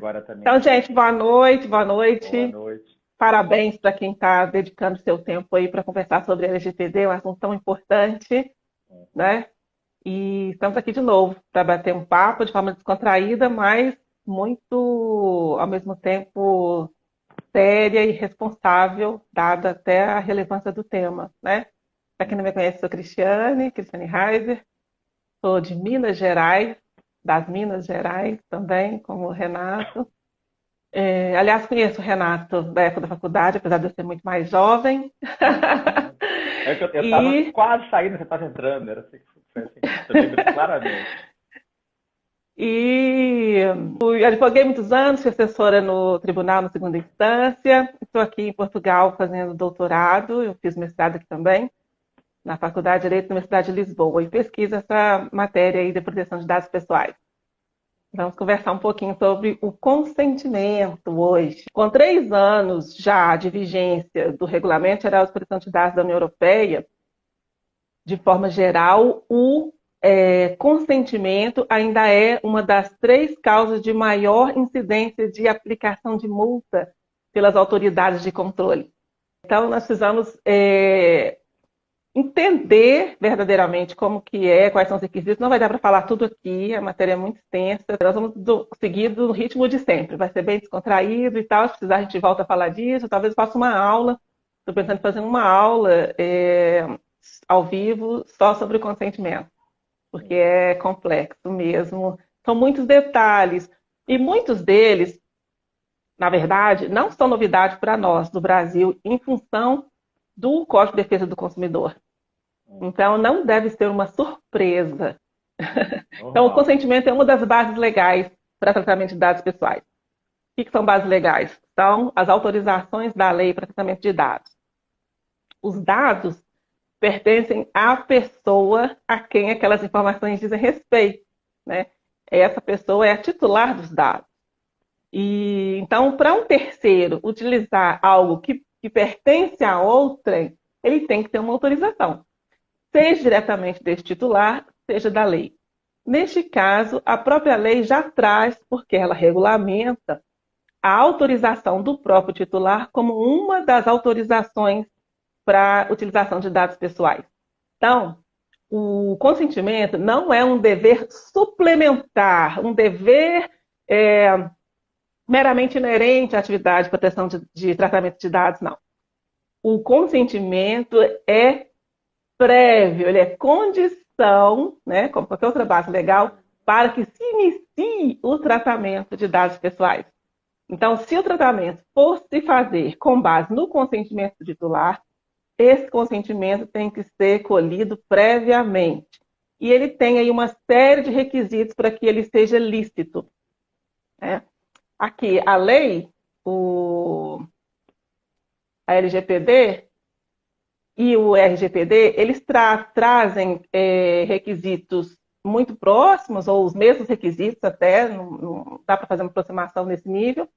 agora também. Então, gente, boa noite, boa Boa noite. noite. Parabéns para quem está dedicando seu tempo aí para conversar sobre LGPD, um assunto tão importante, Uhum. né? E estamos aqui de novo para bater um papo de forma descontraída, mas muito, ao mesmo tempo, séria e responsável, dada até a relevância do tema, né? Para quem não me conhece, sou Cristiane Reiser, sou de Minas Gerais, das Minas Gerais também, como o Renato. Aliás, conheço o Renato da época da faculdade, apesar de eu ser muito mais jovem. Uhum. Eu estava E, quase saindo, você estava entrando. Era assim, foi assim, eu lembro claramente. e advoguei muitos anos, fui assessora no tribunal na segunda instância. Estou aqui em Portugal fazendo doutorado, eu fiz mestrado aqui também, na Faculdade de Direito da Universidade de Lisboa, e pesquiso essa matéria aí de proteção de dados pessoais. Vamos conversar um pouquinho sobre o consentimento hoje. Com 3 anos já de vigência do Regulamento Geral de Proteção de Dados da União Europeia, de forma geral, o consentimento ainda é uma das 3 causas de maior incidência de aplicação de multa pelas autoridades de controle. Então, nós precisamos entender verdadeiramente como que é, quais são os requisitos. Não vai dar para falar tudo aqui, a matéria é muito extensa. Nós vamos seguir do ritmo de sempre. Vai ser bem descontraído e tal. Se precisar, a gente volta a falar disso. Talvez eu faça uma aula. Estou pensando em fazer uma aula ao vivo só sobre o consentimento, porque é complexo mesmo. São muitos detalhes. E muitos deles, na verdade, não são novidade para nós do Brasil, em função do Código de Defesa do Consumidor. Então, não deve ser uma surpresa. Então, o Normal. consentimento é uma das bases legais para tratamento de dados pessoais. O que são bases legais? São as autorizações da lei para tratamento de dados. Os dados pertencem à pessoa a quem aquelas informações dizem respeito, né? Essa pessoa é a titular dos dados. E então, para um terceiro utilizar algo que pertence a outrem, ele tem que ter uma autorização, seja diretamente desse titular, seja da lei. Neste caso, a própria lei já traz, porque ela regulamenta a autorização do próprio titular como uma das autorizações para utilização de dados pessoais. Então, o consentimento não é um dever suplementar, um dever meramente inerente à atividade de proteção de tratamento de dados, não. O consentimento é prévio, ele é condição, né, como qualquer outra base legal, para que se inicie o tratamento de dados pessoais. Então, se o tratamento for se fazer com base no consentimento do titular, esse consentimento tem que ser colhido previamente. E ele tem aí uma série de requisitos para que ele seja lícito, né? Aqui, a lei, a LGPD, e o RGPD, eles trazem requisitos muito próximos, ou os mesmos requisitos até, não dá para fazer uma aproximação nesse nível,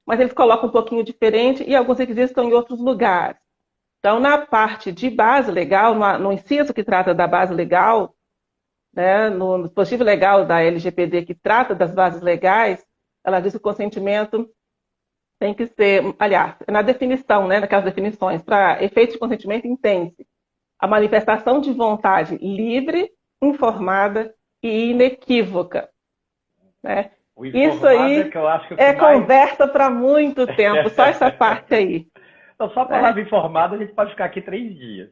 mas eles colocam um pouquinho diferente e alguns requisitos estão em outros lugares. Então, na parte de base legal, no inciso que trata da base legal, né, no dispositivo legal da LGPD que trata das bases legais, ela diz que o consentimento tem que ser, aliás, na definição, né, naquelas definições, para efeito de consentimento, entende-se a manifestação de vontade livre, informada e inequívoca, né? O Isso informado é aí que eu acho que é o que é mais. conversa para muito tempo, só essa parte aí, Então, só a né? palavra informado a gente pode ficar aqui 3 dias.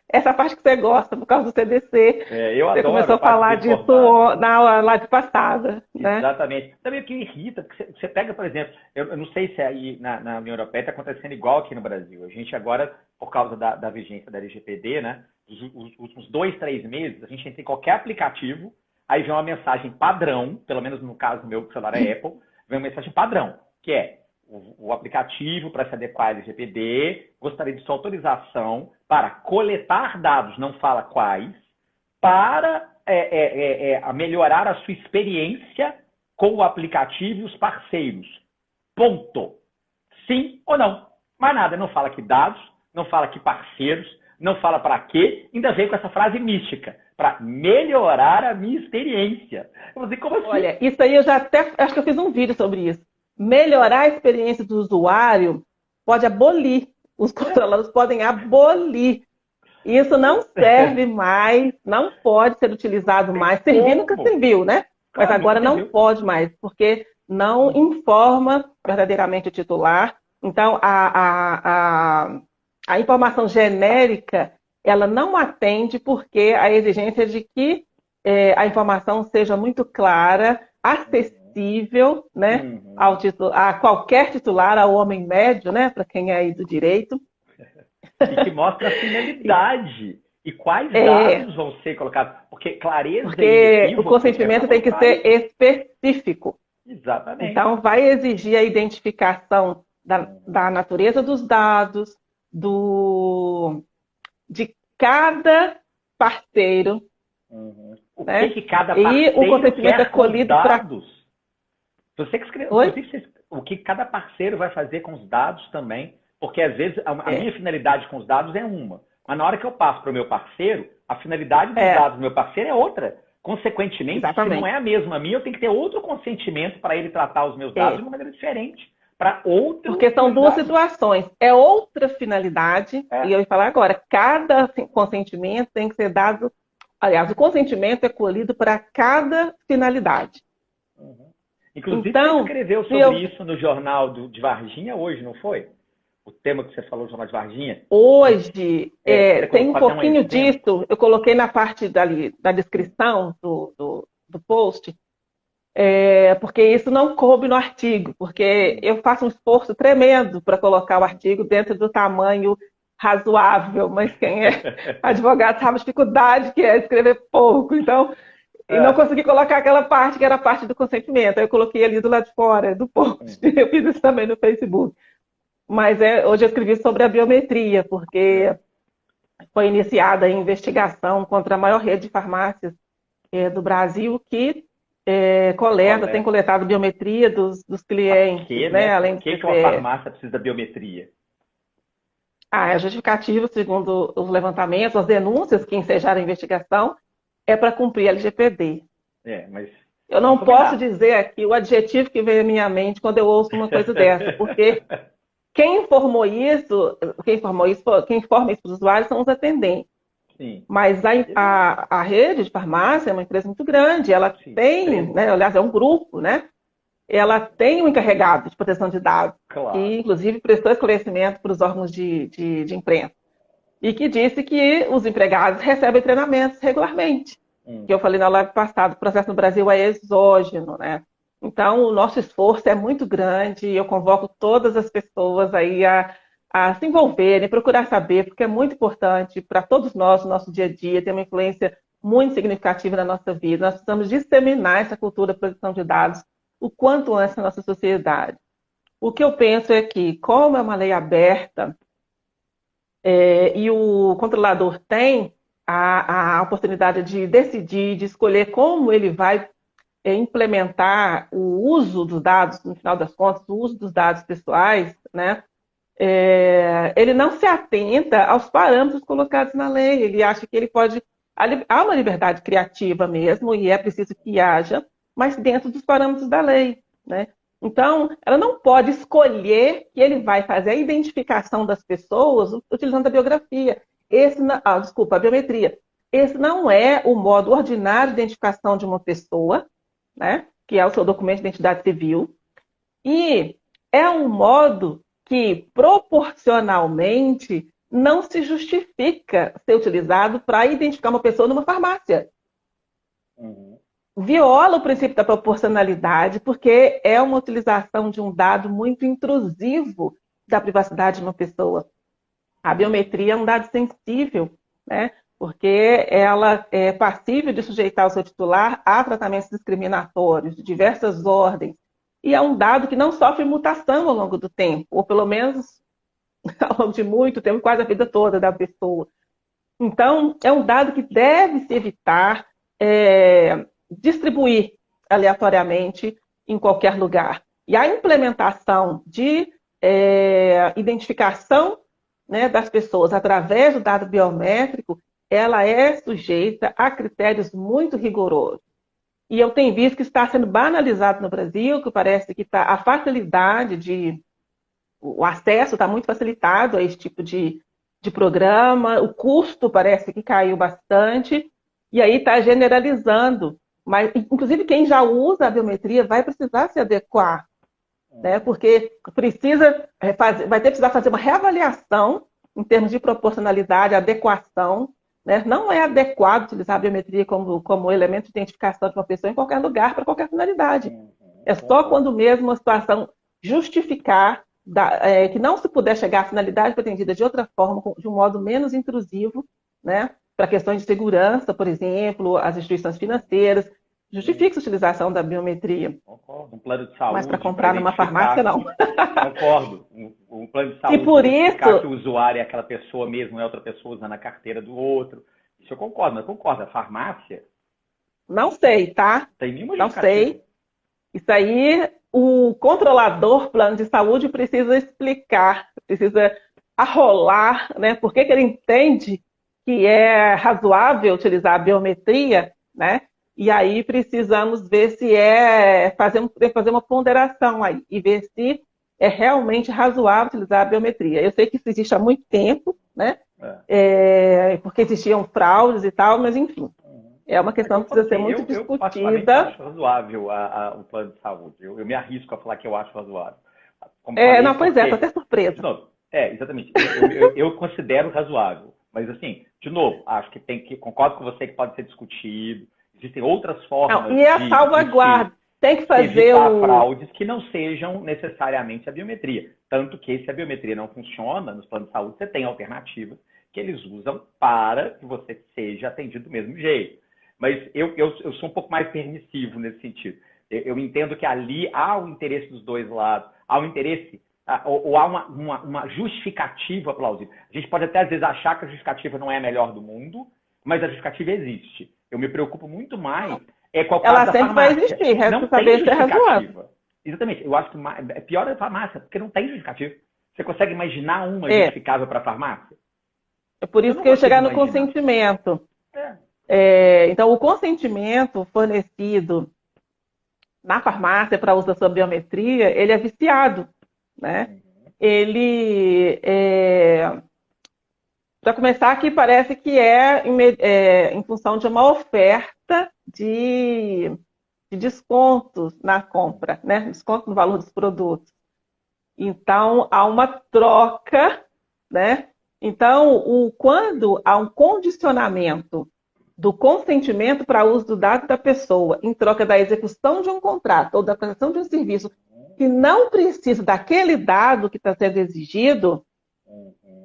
Essa parte que você gosta, por causa do CDC, Eu você adoro começou a a parte do falar disso informado. na aula lá de passada, né? Exatamente. Também o que irrita, porque você pega, por exemplo, eu não sei se aí na União Europeia está acontecendo igual aqui no Brasil. A gente agora, por causa da vigência da LGPD, né, os últimos 2, 3 meses, a gente entra em qualquer aplicativo, aí vem uma mensagem padrão, pelo menos no caso do meu celular é Apple, vem uma mensagem padrão, que é o aplicativo para se adequar à LGPD, gostaria de sua autorização para coletar dados, não fala quais, para melhorar a sua experiência com o aplicativo e os parceiros. Ponto. Sim ou não. Mais nada. Não fala que dados, não fala que parceiros, não fala para quê, ainda veio com essa frase mística, para melhorar a minha experiência. Eu falei, como assim? Olha, isso aí eu já até acho que eu fiz um vídeo sobre isso. Melhorar a experiência do usuário pode abolir. Os controladores podem abolir. Isso não serve mais, não pode ser utilizado mais. Servir nunca serviu, né? Mas agora não pode mais, porque não informa verdadeiramente o titular. Então, a informação genérica, ela não atende porque a exigência de que a informação seja muito clara, acessível, né, a qualquer titular, ao homem médio, né, para quem é aí do direito. E que mostra a finalidade e quais dados vão ser colocados. Porque clareza porque o consentimento tem que ser específico. Exatamente. Então, vai exigir a identificação da natureza dos dados, de cada parceiro. O que cada parceiro e o consentimento é colhido para dados. Você que escreveu. O que cada parceiro vai fazer com os dados também. Porque, às vezes, a minha finalidade com os dados é uma. Mas na hora que eu passo para o meu parceiro, a finalidade dos dados do meu parceiro é outra. Consequentemente, se não é a mesma minha, eu tenho que ter outro consentimento para ele tratar os meus dados de uma maneira diferente. Para outro. Porque são duas situações. É outra finalidade. E eu ia falar agora, cada consentimento tem que ser dado. Aliás, o consentimento é colhido para cada finalidade. Inclusive, você escreveu sobre isso no jornal de Varginha hoje, não foi? O tema que você falou no Jornal de Varginha? Hoje, tem um pouquinho disso, eu coloquei na parte da descrição do post, porque isso não coube no artigo, porque eu faço um esforço tremendo para colocar o artigo dentro do tamanho razoável, mas quem é advogado sabe a dificuldade que é escrever pouco, então, e não consegui colocar aquela parte que era a parte do consentimento, aí eu coloquei ali do lado de fora do post, eu fiz isso também no Facebook. Mas hoje eu escrevi sobre a biometria, porque foi iniciada a investigação contra a maior rede de farmácias do Brasil que tem coletado biometria dos clientes. Por que uma farmácia precisa da biometria? A justificativa, segundo os levantamentos, as denúncias que ensejaram a investigação, é para cumprir a LGPD. Mas eu não posso dizer aqui o adjetivo que vem à minha mente quando eu ouço uma coisa dessa, porque... Quem informa isso para os usuários são os atendentes. Sim. Mas a rede de farmácia é uma empresa muito grande, ela tem, né, aliás, é um grupo, né? Ela tem um encarregado de proteção de dados, que inclusive prestou esclarecimento para os órgãos de imprensa. E que disse que os empregados recebem treinamentos regularmente. Que eu falei na live passada, o processo no Brasil é exógeno, né? Então, o nosso esforço é muito grande e eu convoco todas as pessoas aí a se envolverem, procurar saber, porque é muito importante para todos nós, no nosso dia a dia, tem uma influência muito significativa na nossa vida. Nós precisamos disseminar essa cultura da proteção de dados o quanto antes na nossa sociedade. O que eu penso é que, como é uma lei aberta e o controlador tem a oportunidade de decidir, de escolher como ele vai implementar o uso dos dados, no final das contas, o uso dos dados pessoais, né? Ele não se atenta aos parâmetros colocados na lei. Ele acha que ele pode... Há uma liberdade criativa mesmo, e é preciso que haja, mas dentro dos parâmetros da lei, né? Então, ela não pode escolher que ele vai fazer a identificação das pessoas utilizando a biografia. A biometria. Esse não é o modo ordinário de identificação de uma pessoa, né, que é o seu documento de identidade civil, e é um modo que, proporcionalmente, não se justifica ser utilizado para identificar uma pessoa numa farmácia. Viola o princípio da proporcionalidade, porque é uma utilização de um dado muito intrusivo da privacidade de uma pessoa. A biometria é um dado sensível, né? Porque ela é passível de sujeitar o seu titular a tratamentos discriminatórios de diversas ordens. E é um dado que não sofre mutação ao longo do tempo, ou pelo menos ao longo de muito tempo, quase a vida toda da pessoa. Então, é um dado que deve se evitar distribuir aleatoriamente em qualquer lugar. E a implementação de identificação né, das pessoas através do dado biométrico, ela é sujeita a critérios muito rigorosos. E eu tenho visto que está sendo banalizado no Brasil, que parece que a facilidade o acesso está muito facilitado a esse tipo de programa, o custo parece que caiu bastante, e aí está generalizando. Mas, inclusive, quem já usa a biometria vai precisar se adequar, né? Porque vai precisar fazer uma reavaliação em termos de proporcionalidade, adequação, né? Não é adequado utilizar a biometria como elemento de identificação de uma pessoa em qualquer lugar, para qualquer finalidade. É só quando mesmo uma situação justificar que não se puder chegar à finalidade pretendida de outra forma, de um modo menos intrusivo, né? Para questões de segurança, por exemplo, as instituições financeiras, justifica a utilização da biometria. Concordo. Um plano de saúde. Mas para comprar numa farmácia, não. Concordo. Um plano de saúde. E por isso que o usuário é aquela pessoa mesmo, não é outra pessoa usando a carteira do outro. Isso eu concordo, mas concordo. A farmácia. Não sei, tá? Tem nenhuma não sei. Isso aí, o controlador plano de saúde precisa explicar, precisa arrolar, né? Por que ele entende que é razoável utilizar a biometria, né? E aí precisamos ver se fazer uma ponderação aí e ver se é realmente razoável utilizar a biometria. Eu sei que isso existe há muito tempo, né? Porque existiam fraudes e tal, mas enfim. É uma questão que precisa ser muito discutida. Eu acho razoável o plano de saúde. Eu me arrisco a falar que eu acho razoável. Estou até surpresa. Exatamente. Eu considero razoável. Mas, assim, de novo, acho que concordo com você que pode ser discutido. Existem outras formas e a salvaguarda. Tem que fazer fraudes que não sejam necessariamente a biometria. Tanto que se a biometria não funciona nos planos de saúde, você tem alternativas que eles usam para que você seja atendido do mesmo jeito. Mas eu sou um pouco mais permissivo nesse sentido. Eu entendo que ali há o interesse dos dois lados, há o interesse, ou há uma justificativa plausível. A gente pode até, às vezes, achar que a justificativa não é a melhor do mundo, mas a justificativa existe. Eu me preocupo muito mais com o caso da farmácia. Ela sempre vai existir, resta saber se é razoável. Exatamente. Eu acho que é pior a farmácia, porque não tem justificativa. Você consegue imaginar uma justificável para a farmácia? É por isso que eu ia chegar no consentimento. Então, o consentimento fornecido na farmácia para uso da sua biometria, ele é viciado, né? Ele, para começar aqui, parece que em função de uma oferta de descontos na compra, né? Desconto no valor dos produtos. Então, há uma troca, né? Então, quando há um condicionamento do consentimento para uso do dado da pessoa em troca da execução de um contrato ou da prestação de um serviço que não precisa daquele dado que está sendo exigido,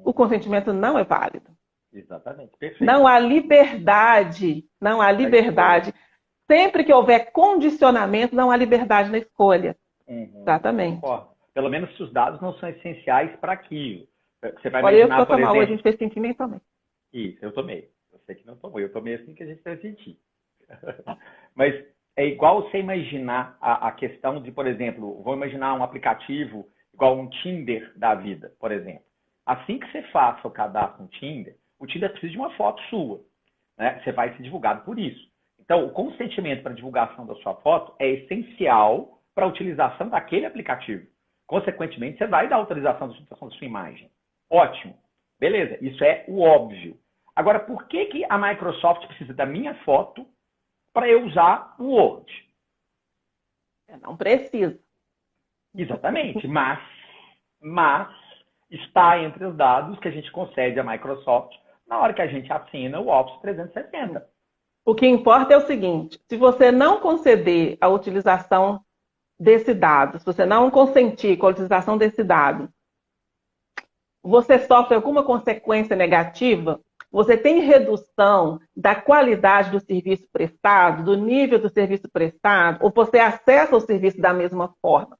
o consentimento não é válido. Exatamente. Perfeito. Não há liberdade. Sempre que houver condicionamento, não há liberdade na escolha. Exatamente. Concordo. Pelo menos se os dados não são essenciais para aquilo. Você vai Olha, imaginar, eu estou tomando, a gente fez sentimento também. Isso, eu tomei. Você que não tomou. Eu tomei assim que a gente vai sentir. Mas é igual você imaginar a questão de, por exemplo, vou imaginar um aplicativo igual um Tinder da vida, por exemplo. Assim que você faça o cadastro no Tinder, o Tinder precisa de uma foto sua. Né? Você vai ser divulgado por isso. Então, o consentimento para a divulgação da sua foto é essencial para a utilização daquele aplicativo. Consequentemente, você vai dar autorização da utilização da sua imagem. Ótimo. Beleza, isso é o óbvio. Agora, por que a Microsoft precisa da minha foto para eu usar o Word? Não precisa. Exatamente, mas está entre os dados que a gente concede à Microsoft na hora que a gente assina o Office 360. O que importa é o seguinte, se você não conceder a utilização desse dado, se você não consentir com a utilização desse dado, você sofre alguma consequência negativa? Você tem redução da qualidade do serviço prestado, do nível do serviço prestado, ou você acessa o serviço da mesma forma?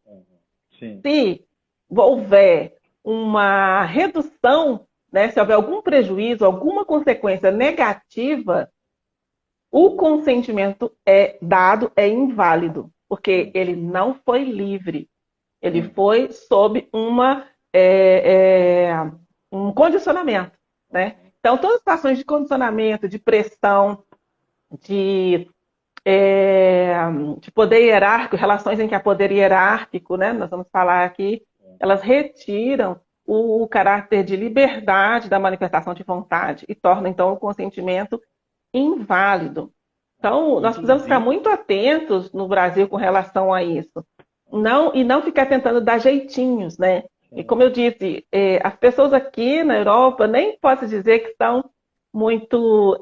Sim. Se houver uma redução, né, se houver algum prejuízo, alguma consequência negativa, o consentimento dado é inválido, porque ele não foi livre. Ele foi sob um condicionamento, né? Então, todas as situações de condicionamento, de pressão, de, de poder hierárquico, relações em que há poder hierárquico, né? Nós vamos falar aqui, elas retiram o caráter de liberdade da manifestação de vontade e tornam, então, o consentimento inválido. Então, nós precisamos ficar muito atentos no Brasil com relação a isso. Não ficar tentando dar jeitinhos, né? E como eu disse, as pessoas aqui na Europa nem posso dizer que são muito...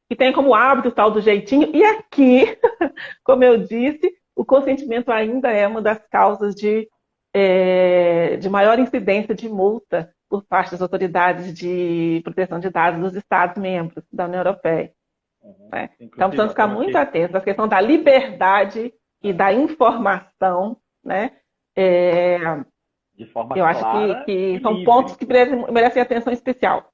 que têm como hábito o tal do jeitinho. E aqui, como eu disse, o consentimento ainda é uma das causas de maior incidência de multa por parte das autoridades de proteção de dados dos Estados-membros da União Europeia. Né? Então, precisamos ficar muito atentos à questão da liberdade e da informação, né? De forma eu acho que são pontos que merecem atenção especial.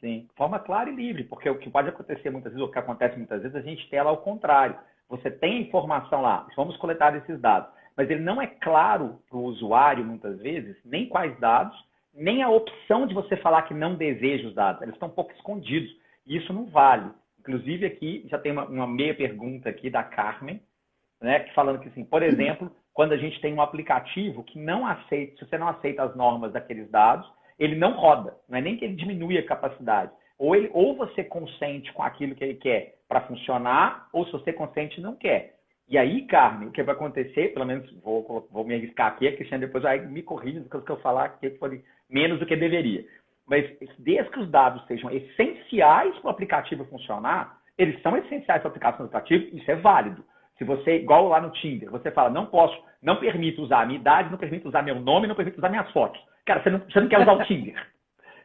Sim, de forma clara e livre, porque o que pode acontecer muitas vezes, o que acontece muitas vezes, a gente tem ela ao contrário. Você tem a informação lá, vamos coletar esses dados, mas ele não é claro para o usuário, muitas vezes, nem quais dados, nem a opção de você falar que não deseja os dados. Eles estão um pouco escondidos, e isso não vale. Inclusive aqui, já tem uma meia pergunta aqui da Carmen, né, falando que, assim, por exemplo, quando a gente tem um aplicativo que não aceita, se você não aceita as normas daqueles dados, ele não roda, não é nem que ele diminui a capacidade. Ou você consente com aquilo que ele quer para funcionar, ou se você consente não quer. E aí, Carmen, o que vai acontecer, pelo menos vou me arriscar aqui, a Cristiane depois vai me corrigir do que eu falar, que foi menos do que deveria. Mas desde que os dados sejam essenciais para o aplicativo funcionar, eles são essenciais para a aplicação do aplicativo, isso é válido. Se você, igual lá no Tinder, você fala, não permito usar a minha idade, não permito usar meu nome, não permito usar minhas fotos. Cara, você não quer usar o Tinder.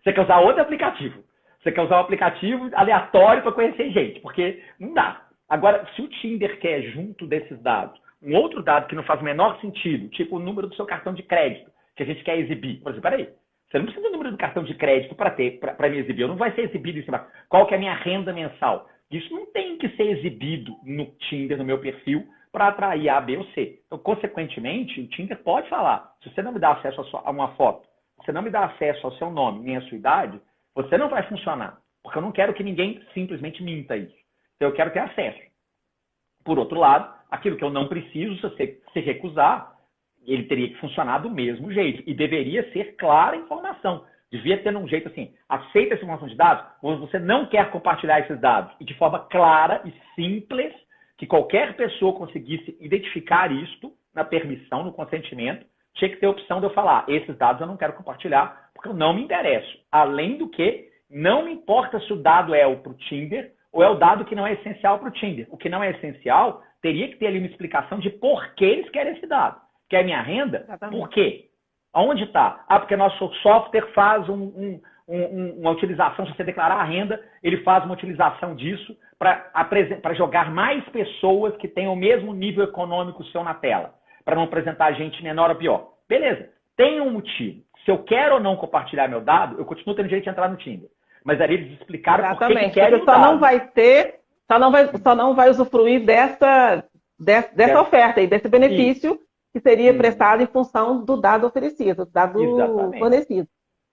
Você quer usar outro aplicativo. Você quer usar um aplicativo aleatório para conhecer gente, porque não dá. Agora, se o Tinder quer, junto desses dados, um outro dado que não faz o menor sentido, tipo o número do seu cartão de crédito, que a gente quer exibir. Por exemplo, peraí, você não precisa do número do cartão de crédito para me exibir. Não vai ser exibido em cima. Qual que é a minha renda mensal? Isso não tem que ser exibido no Tinder, no meu perfil, para atrair A, B ou C. Então, consequentemente, o Tinder pode falar, se você não me dá acesso a uma foto, se você não me dá acesso ao seu nome nem à sua idade, você não vai funcionar. Porque eu não quero que ninguém simplesmente minta isso. Então, eu quero ter acesso. Por outro lado, aquilo que eu não preciso, se você se recusar, ele teria que funcionar do mesmo jeito. E deveria ser clara a informação. Devia ter um jeito assim, aceita essa informação de dados, ou você não quer compartilhar esses dados. E de forma clara e simples, que qualquer pessoa conseguisse identificar isto na permissão, no consentimento, tinha que ter a opção de eu falar, esses dados eu não quero compartilhar, porque eu não me interesso. Além do que, não me importa se o dado é para o Tinder ou é o dado que não é essencial para o Tinder. O que não é essencial, teria que ter ali uma explicação de por que eles querem esse dado. Quer minha renda? Exatamente. Por quê? Aonde está? Porque nosso software faz uma utilização, se você declarar a renda, ele faz uma utilização disso para jogar mais pessoas que tenham o mesmo nível econômico seu na tela, para não apresentar gente menor ou pior. Beleza, tem um motivo. Se eu quero ou não compartilhar meu dado, eu continuo tendo direito de entrar no Tinder. Mas aí eles explicaram por que querem o dado. Não vai ter, só não vai usufruir dessa oferta e desse benefício que seria prestado em função do dado oferecido, do dado fornecido.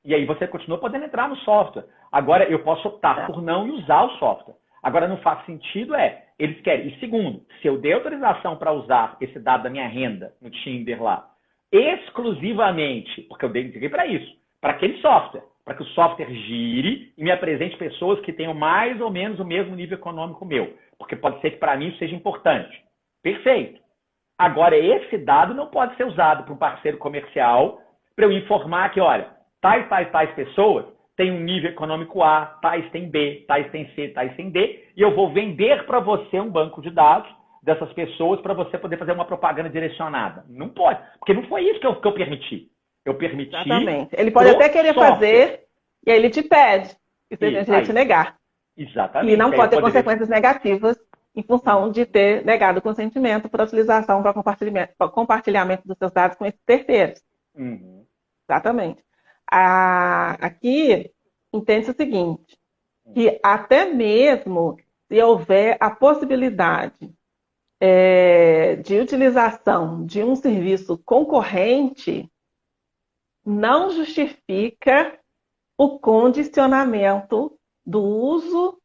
E aí você continua podendo entrar no software. Agora, eu posso optar por não usar o software. Agora, não faz sentido eles querem. E segundo, se eu der autorização para usar esse dado da minha renda no Tinder lá, exclusivamente, porque eu dediquei para isso, para aquele software, para que o software gire e me apresente pessoas que tenham mais ou menos o mesmo nível econômico meu. Porque pode ser que para mim isso seja importante. Perfeito. Agora, esse dado não pode ser usado para um parceiro comercial para eu informar que, olha, tais pessoas têm um nível econômico A, tais têm B, tais têm C, tais têm D, e eu vou vender para você um banco de dados dessas pessoas para você poder fazer uma propaganda direcionada. Não pode, porque não foi isso que eu permiti. Eu permiti... Exatamente. Ele pode até querer fazer, e aí ele te pede, e você tem direito de negar. Exatamente. E não pode ter consequências negativas em função de ter negado o consentimento para a utilização, para compartilhamento dos seus dados com esses terceiros. Uhum. Exatamente. Aqui, entende-se o seguinte, que até mesmo se houver a possibilidade de utilização de um serviço concorrente, não justifica o condicionamento do uso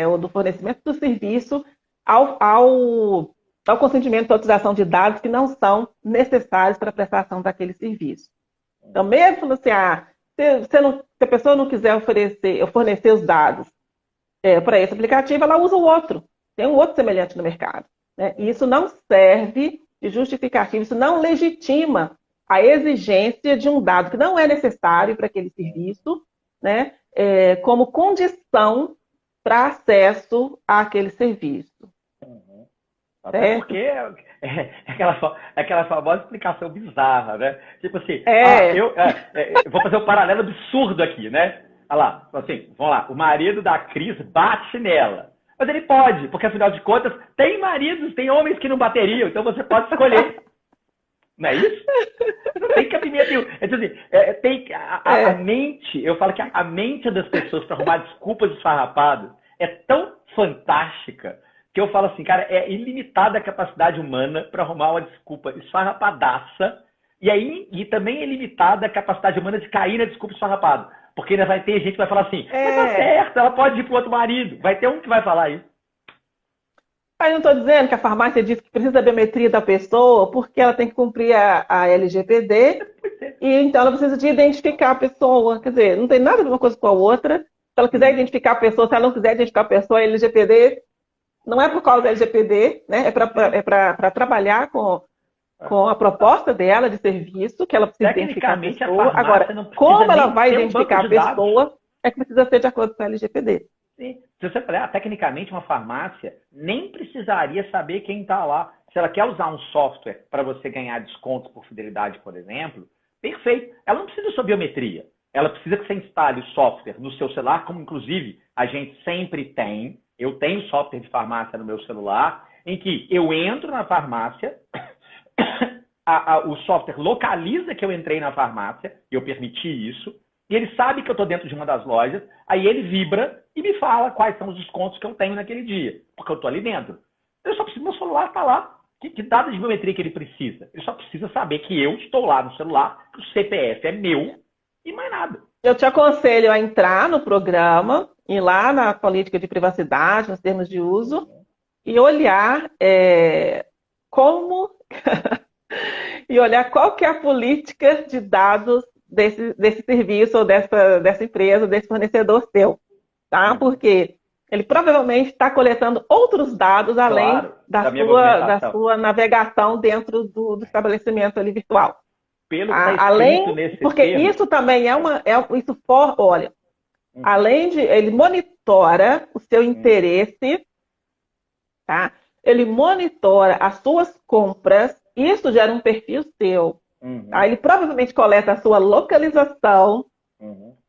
ou do fornecimento do serviço ao consentimento de utilização de dados que não são necessários para a prestação daquele serviço. Então, mesmo assim, se a pessoa não quiser fornecer os dados para esse aplicativo, ela usa o outro. Tem um outro semelhante no mercado. Né? E isso não serve de justificativo, isso não legitima a exigência de um dado que não é necessário para aquele serviço, né? Como condição para acesso àquele serviço. Até porque é aquela famosa explicação bizarra, né? Tipo assim, eu vou fazer um paralelo absurdo aqui, né? Olha lá, assim, vamos lá, o marido da Cris bate nela. Mas ele pode, porque afinal de contas, tem maridos, tem homens que não bateriam, então você pode escolher. Não é isso? Não tem cabimento nenhum. A mente, eu falo que a mente das pessoas para arrumar desculpas esfarrapadas é tão fantástica que eu falo assim, cara, é ilimitada a capacidade humana para arrumar uma desculpa esfarrapadaça e também é limitada a capacidade humana de cair na desculpa esfarrapada. Porque ainda vai ter gente que vai falar assim, mas tá certo, ela pode ir pro outro marido. Vai ter um que vai falar isso. Mas não estou dizendo que a farmácia diz que precisa da biometria da pessoa porque ela tem que cumprir a LGPD e então ela precisa de identificar a pessoa. Quer dizer, não tem nada a ver uma coisa com a outra. Se ela quiser identificar a pessoa, se ela não quiser identificar a pessoa, a LGPD não é por causa da LGPD, né? É para trabalhar com a proposta dela de serviço, que ela precisa identificar a pessoa. Agora, como ela vai identificar a pessoa, é que precisa ser de acordo com a LGPD. Sim. Se você falar, tecnicamente, uma farmácia nem precisaria saber quem está lá. Se ela quer usar um software para você ganhar desconto por fidelidade, por exemplo, perfeito. Ela não precisa da sua biometria. Ela precisa que você instale o software no seu celular, como inclusive a gente sempre tem. Eu tenho software de farmácia no meu celular, em que eu entro na farmácia, o software localiza que eu entrei na farmácia, eu permiti isso, e ele sabe que eu estou dentro de uma das lojas, aí ele vibra e me fala quais são os descontos que eu tenho naquele dia, porque eu estou ali dentro. Eu só preciso, meu celular está lá. Que dados de biometria que ele precisa? Ele só precisa saber que eu estou lá no celular, que o CPF é meu e mais nada. Eu te aconselho a entrar no programa, ir lá na política de privacidade, nos termos de uso, e olhar e olhar qual que é a política de dados desse serviço ou dessa empresa, desse fornecedor seu, tá? Porque ele provavelmente está coletando outros dados além da sua navegação dentro do estabelecimento ali virtual. Pelo que está escrito nesse porque termo, isso também olha, além de ele monitora o seu interesse, tá? Ele monitora as suas compras, isso gera um perfil seu. Tá? Ele provavelmente coleta a sua localização.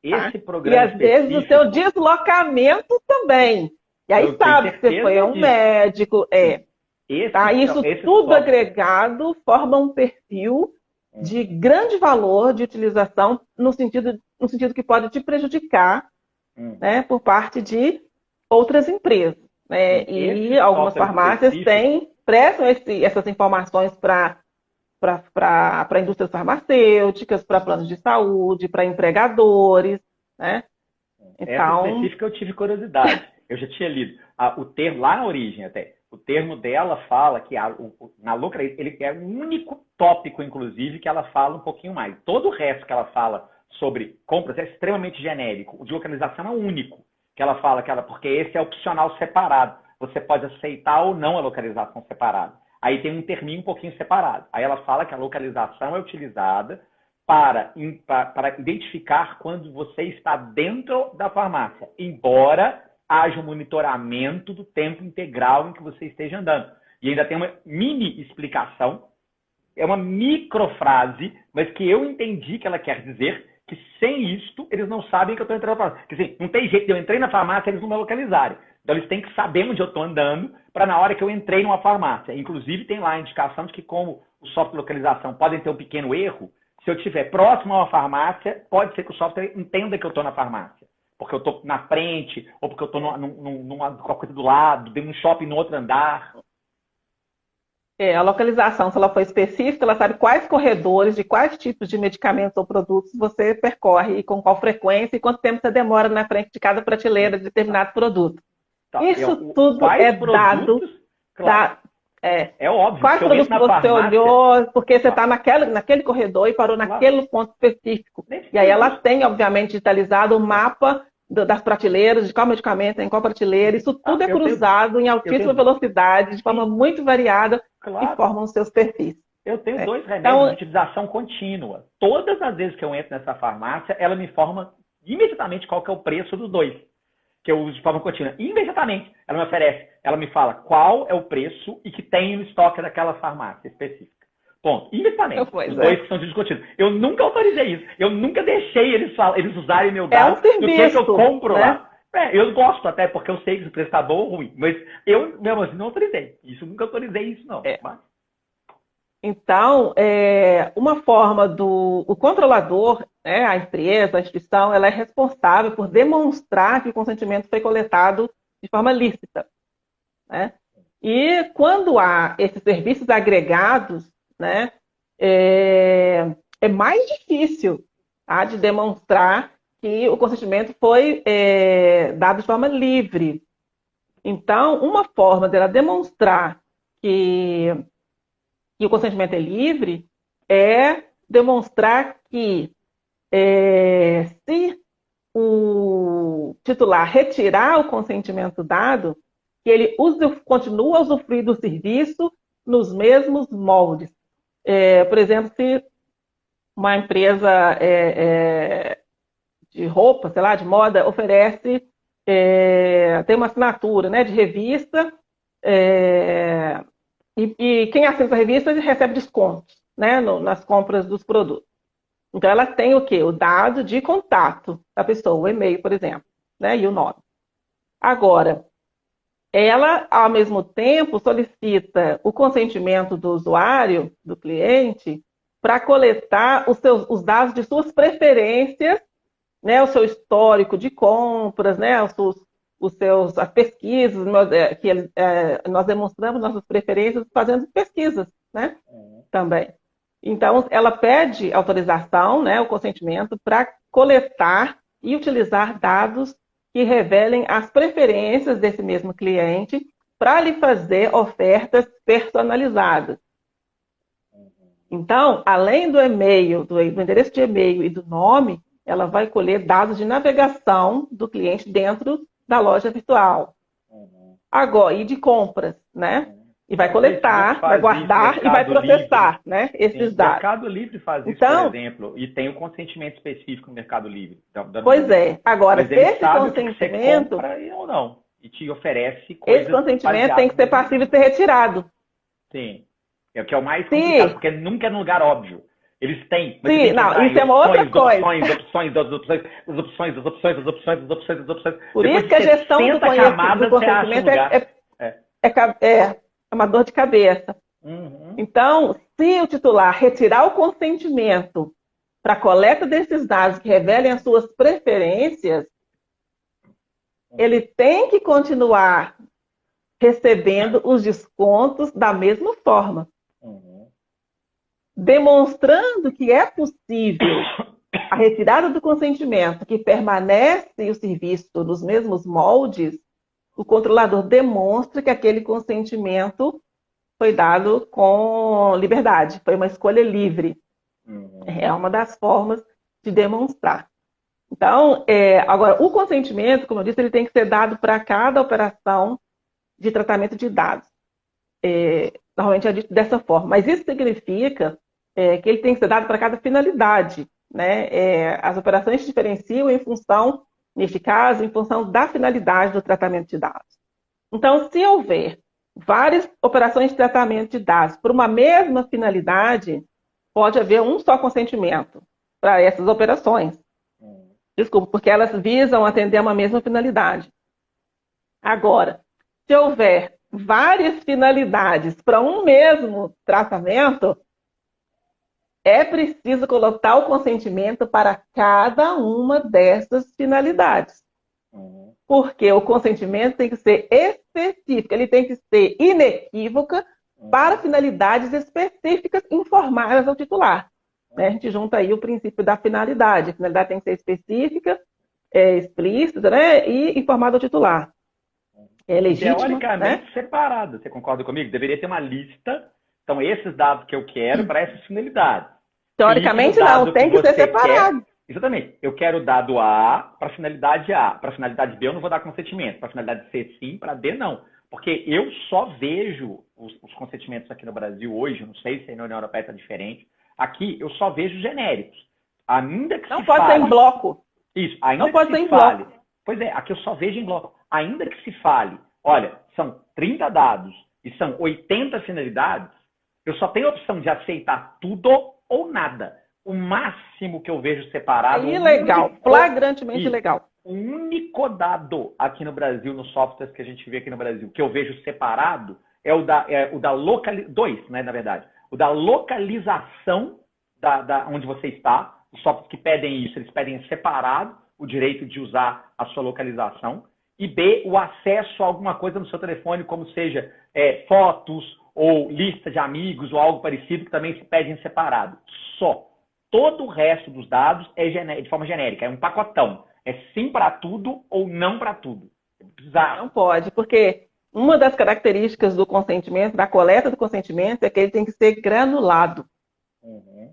Esse tá? programa e às vezes o seu deslocamento também. E aí sabe que você foi a um médico. Isso tudo agregado forma um perfil de grande valor de utilização no sentido que pode te prejudicar né, por parte de outras empresas. Né? E algumas farmácias prestam essas informações para indústrias farmacêuticas, para planos de saúde, para empregadores. Né? Essa específica eu tive curiosidade. Eu já tinha lido o termo, lá na origem até. O termo dela fala que na localização, ele é o único tópico, inclusive, que ela fala um pouquinho mais. Todo o resto que ela fala sobre compras é extremamente genérico. O de localização é o único que ela fala, porque esse é opcional separado. Você pode aceitar ou não a localização separada. Aí tem um terminho um pouquinho separado. Aí ela fala que a localização é utilizada para identificar quando você está dentro da farmácia, embora haja um monitoramento do tempo integral em que você esteja andando. E ainda tem uma mini explicação, é uma microfrase, mas que eu entendi que ela quer dizer que sem isto, eles não sabem que eu estou entrando na farmácia. Quer dizer, não tem jeito de eu entrei na farmácia eles não me localizarem. Então eles têm que saber onde eu estou andando para na hora que eu entrei numa farmácia. Inclusive tem lá a indicação de que como o software de localização podem ter um pequeno erro, se eu estiver próximo a uma farmácia, pode ser que o software entenda que eu estou na farmácia. Porque eu estou na frente, ou porque eu estou numa coisa do lado, dentro de um shopping no outro andar. A localização, se ela for específica, ela sabe quais corredores, de quais tipos de medicamentos ou produtos você percorre e com qual frequência e quanto tempo você demora na frente de cada prateleira de determinado produto. Tá. Isso tudo é dado. Claro. É óbvio. Quais produtos você farmácia, olhou, porque você está naquele corredor e parou naquele ponto específico. E aí ela tem, obviamente, digitalizado o mapa das prateleiras, de qual medicamento, em qual prateleira. Isso tudo é cruzado em altíssima velocidade, de forma muito variada, e formam os seus perfis. Eu tenho 2 remédios de utilização contínua. Todas as vezes que eu entro nessa farmácia, ela me informa imediatamente qual que é o preço dos 2 que eu uso de forma contínua. Imediatamente, ela me oferece, ela me fala qual é o preço e que tem no estoque daquela farmácia específica. Ponto. Imediatamente. Os 2 que são discutidos. Eu nunca autorizei isso. Eu nunca deixei eles usarem meu dado no que eu compro lá. Eu gosto até, porque eu sei que o preço está bom ou ruim. Mas eu, mesmo assim, não autorizei. Isso, nunca autorizei isso, não. Mas... Então, uma forma o controlador, a empresa, a instituição, ela é responsável por demonstrar que o consentimento foi coletado de forma lícita. Né? E quando há esses serviços agregados, né, é mais difícil, tá, de demonstrar que o consentimento foi dado de forma livre. Então, uma forma dela demonstrar que o consentimento é livre é demonstrar que se o titular retirar o consentimento dado, que ele continua a usufruir do serviço nos mesmos moldes. Por exemplo, se uma empresa de roupa, sei lá, de moda, oferece, tem uma assinatura, né, de revista, e quem assina essa revista recebe descontos, né, nas compras dos produtos. Então, ela tem o quê? O dado de contato da pessoa, o e-mail, por exemplo, né, e o nome. Agora, ela, ao mesmo tempo, solicita o consentimento do usuário, do cliente, para coletar os dados de suas preferências, né, o seu histórico de compras, né, as pesquisas, que nós demonstramos nossas preferências fazendo pesquisas, né, também. Então, ela pede autorização, né, o consentimento, para coletar e utilizar dados que revelem as preferências desse mesmo cliente para lhe fazer ofertas personalizadas. Então, além do e-mail, do endereço de e-mail e do nome, ela vai colher dados de navegação do cliente dentro da loja virtual. Agora, e de compras, né? E vai coletar, vai guardar e vai processar, né, esses dados. O Mercado Livre faz isso, por exemplo, e tem o consentimento específico no Mercado Livre. Pois é. Agora, esse consentimento... Você compra ou não, e te oferece coisas... Esse consentimento tem que ser passível de ser retirado. Sim. É o que é o mais complicado, porque nunca é no lugar óbvio. Eles têm. Mas sim, não, isso é uma outra coisa. Opções. Por isso que a gestão do consentimento é uma dor de cabeça. Então, se o titular retirar o consentimento para a coleta desses dados que revelem as suas preferências, ele tem que continuar recebendo os descontos da mesma forma. Demonstrando que é possível a retirada do consentimento, que permanece o serviço nos mesmos moldes, o controlador demonstra que aquele consentimento foi dado com liberdade, foi uma escolha livre. É uma das formas de demonstrar. Então, agora, o consentimento, como eu disse, ele tem que ser dado para cada operação de tratamento de dados. Normalmente é dito dessa forma, mas isso significa que ele tem que ser dado para cada finalidade, né? As operações se diferenciam em função, neste caso, em função da finalidade do tratamento de dados. Então, se houver várias operações de tratamento de dados por uma mesma finalidade, pode haver um só consentimento para essas operações. Desculpa, porque elas visam atender a uma mesma finalidade. Agora, se houver várias finalidades para um mesmo tratamento, é preciso colocar o consentimento para cada uma dessas finalidades. Porque o consentimento tem que ser específico, ele tem que ser inequívoco para finalidades específicas informadas ao titular. Né? A gente junta aí o princípio da finalidade. A finalidade tem que ser específica, explícita, né? E informada ao titular. É legítima, teoricamente, né? separada. Você concorda comigo? Deveria ter uma lista. Então, esses dados que eu quero para essas finalidades. Teoricamente, não. Tem que ser separado. Exatamente. Eu quero o dado A para a finalidade A. Para a finalidade B, eu não vou dar consentimento. Para a finalidade C, sim. Para D, não. Porque eu só vejo os consentimentos aqui no Brasil hoje, não sei se aí na União Europeia está diferente. Aqui, eu só vejo genéricos. Ainda que não pode ser em bloco. Isso, ainda não que pode se ser em fale. bloco. Pois é, aqui eu só vejo em bloco. Ainda que se fale, olha, são 30 dados e são 80 finalidades, eu só tenho a opção de aceitar tudo ou nada. O máximo que eu vejo separado... É ilegal, flagrantemente ilegal. O único dado aqui no Brasil, nos softwares que a gente vê aqui no Brasil, que eu vejo separado, é o da localização... Dois, né, na verdade. O da localização da onde você está. Os softwares que pedem isso, eles pedem separado o direito de usar a sua localização. E B, o acesso a alguma coisa no seu telefone, como seja fotos ou lista de amigos ou algo parecido, que também se pedem separado. Só. Todo o resto dos dados é de forma genérica, é um pacotão. É sim para tudo ou não para tudo. É bizarro. Não pode, porque uma das características do consentimento, da coleta do consentimento, é que ele tem que ser granulado.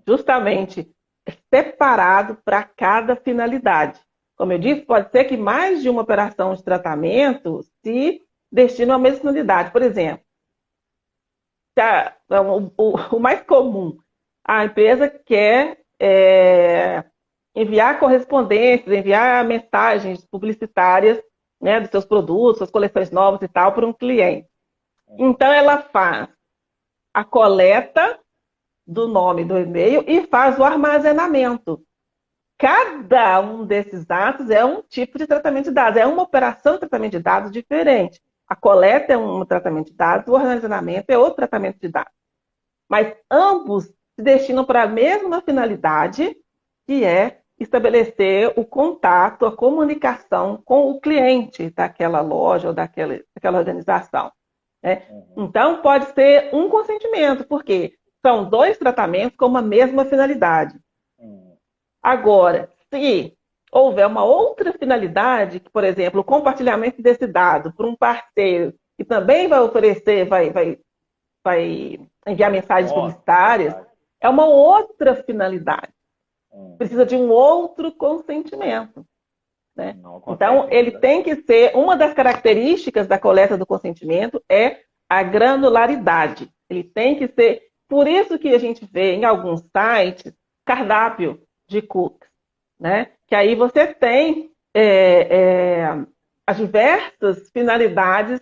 Justamente separado para cada finalidade. Como eu disse, pode ser que mais de uma operação de tratamento se destine a mesma finalidade. Por exemplo, o mais comum, a empresa quer enviar correspondências, enviar mensagens publicitárias, né, dos seus produtos, suas coleções novas e tal, para um cliente. Então, ela faz a coleta do nome do e-mail e faz o armazenamento. Cada um desses atos é um tipo de tratamento de dados, é uma operação de tratamento de dados diferente. A coleta é um tratamento de dados, o armazenamento é outro tratamento de dados. Mas ambos se destinam para a mesma finalidade, que é estabelecer o contato, a comunicação com o cliente daquela loja ou daquela organização. Né? Então, pode ser um consentimento, porque são dois tratamentos com a mesma finalidade. Agora, se houver uma outra finalidade, que, por exemplo, o compartilhamento desse dado para um parceiro que também vai oferecer, vai enviar mensagens publicitárias, é uma outra finalidade. Precisa de um outro consentimento. Né? Então, ele tem que ser... Uma das características da coleta do consentimento é a granularidade. Ele tem que ser... Por isso que a gente vê em alguns sites cardápio de cookies, né? Que aí você tem as diversas finalidades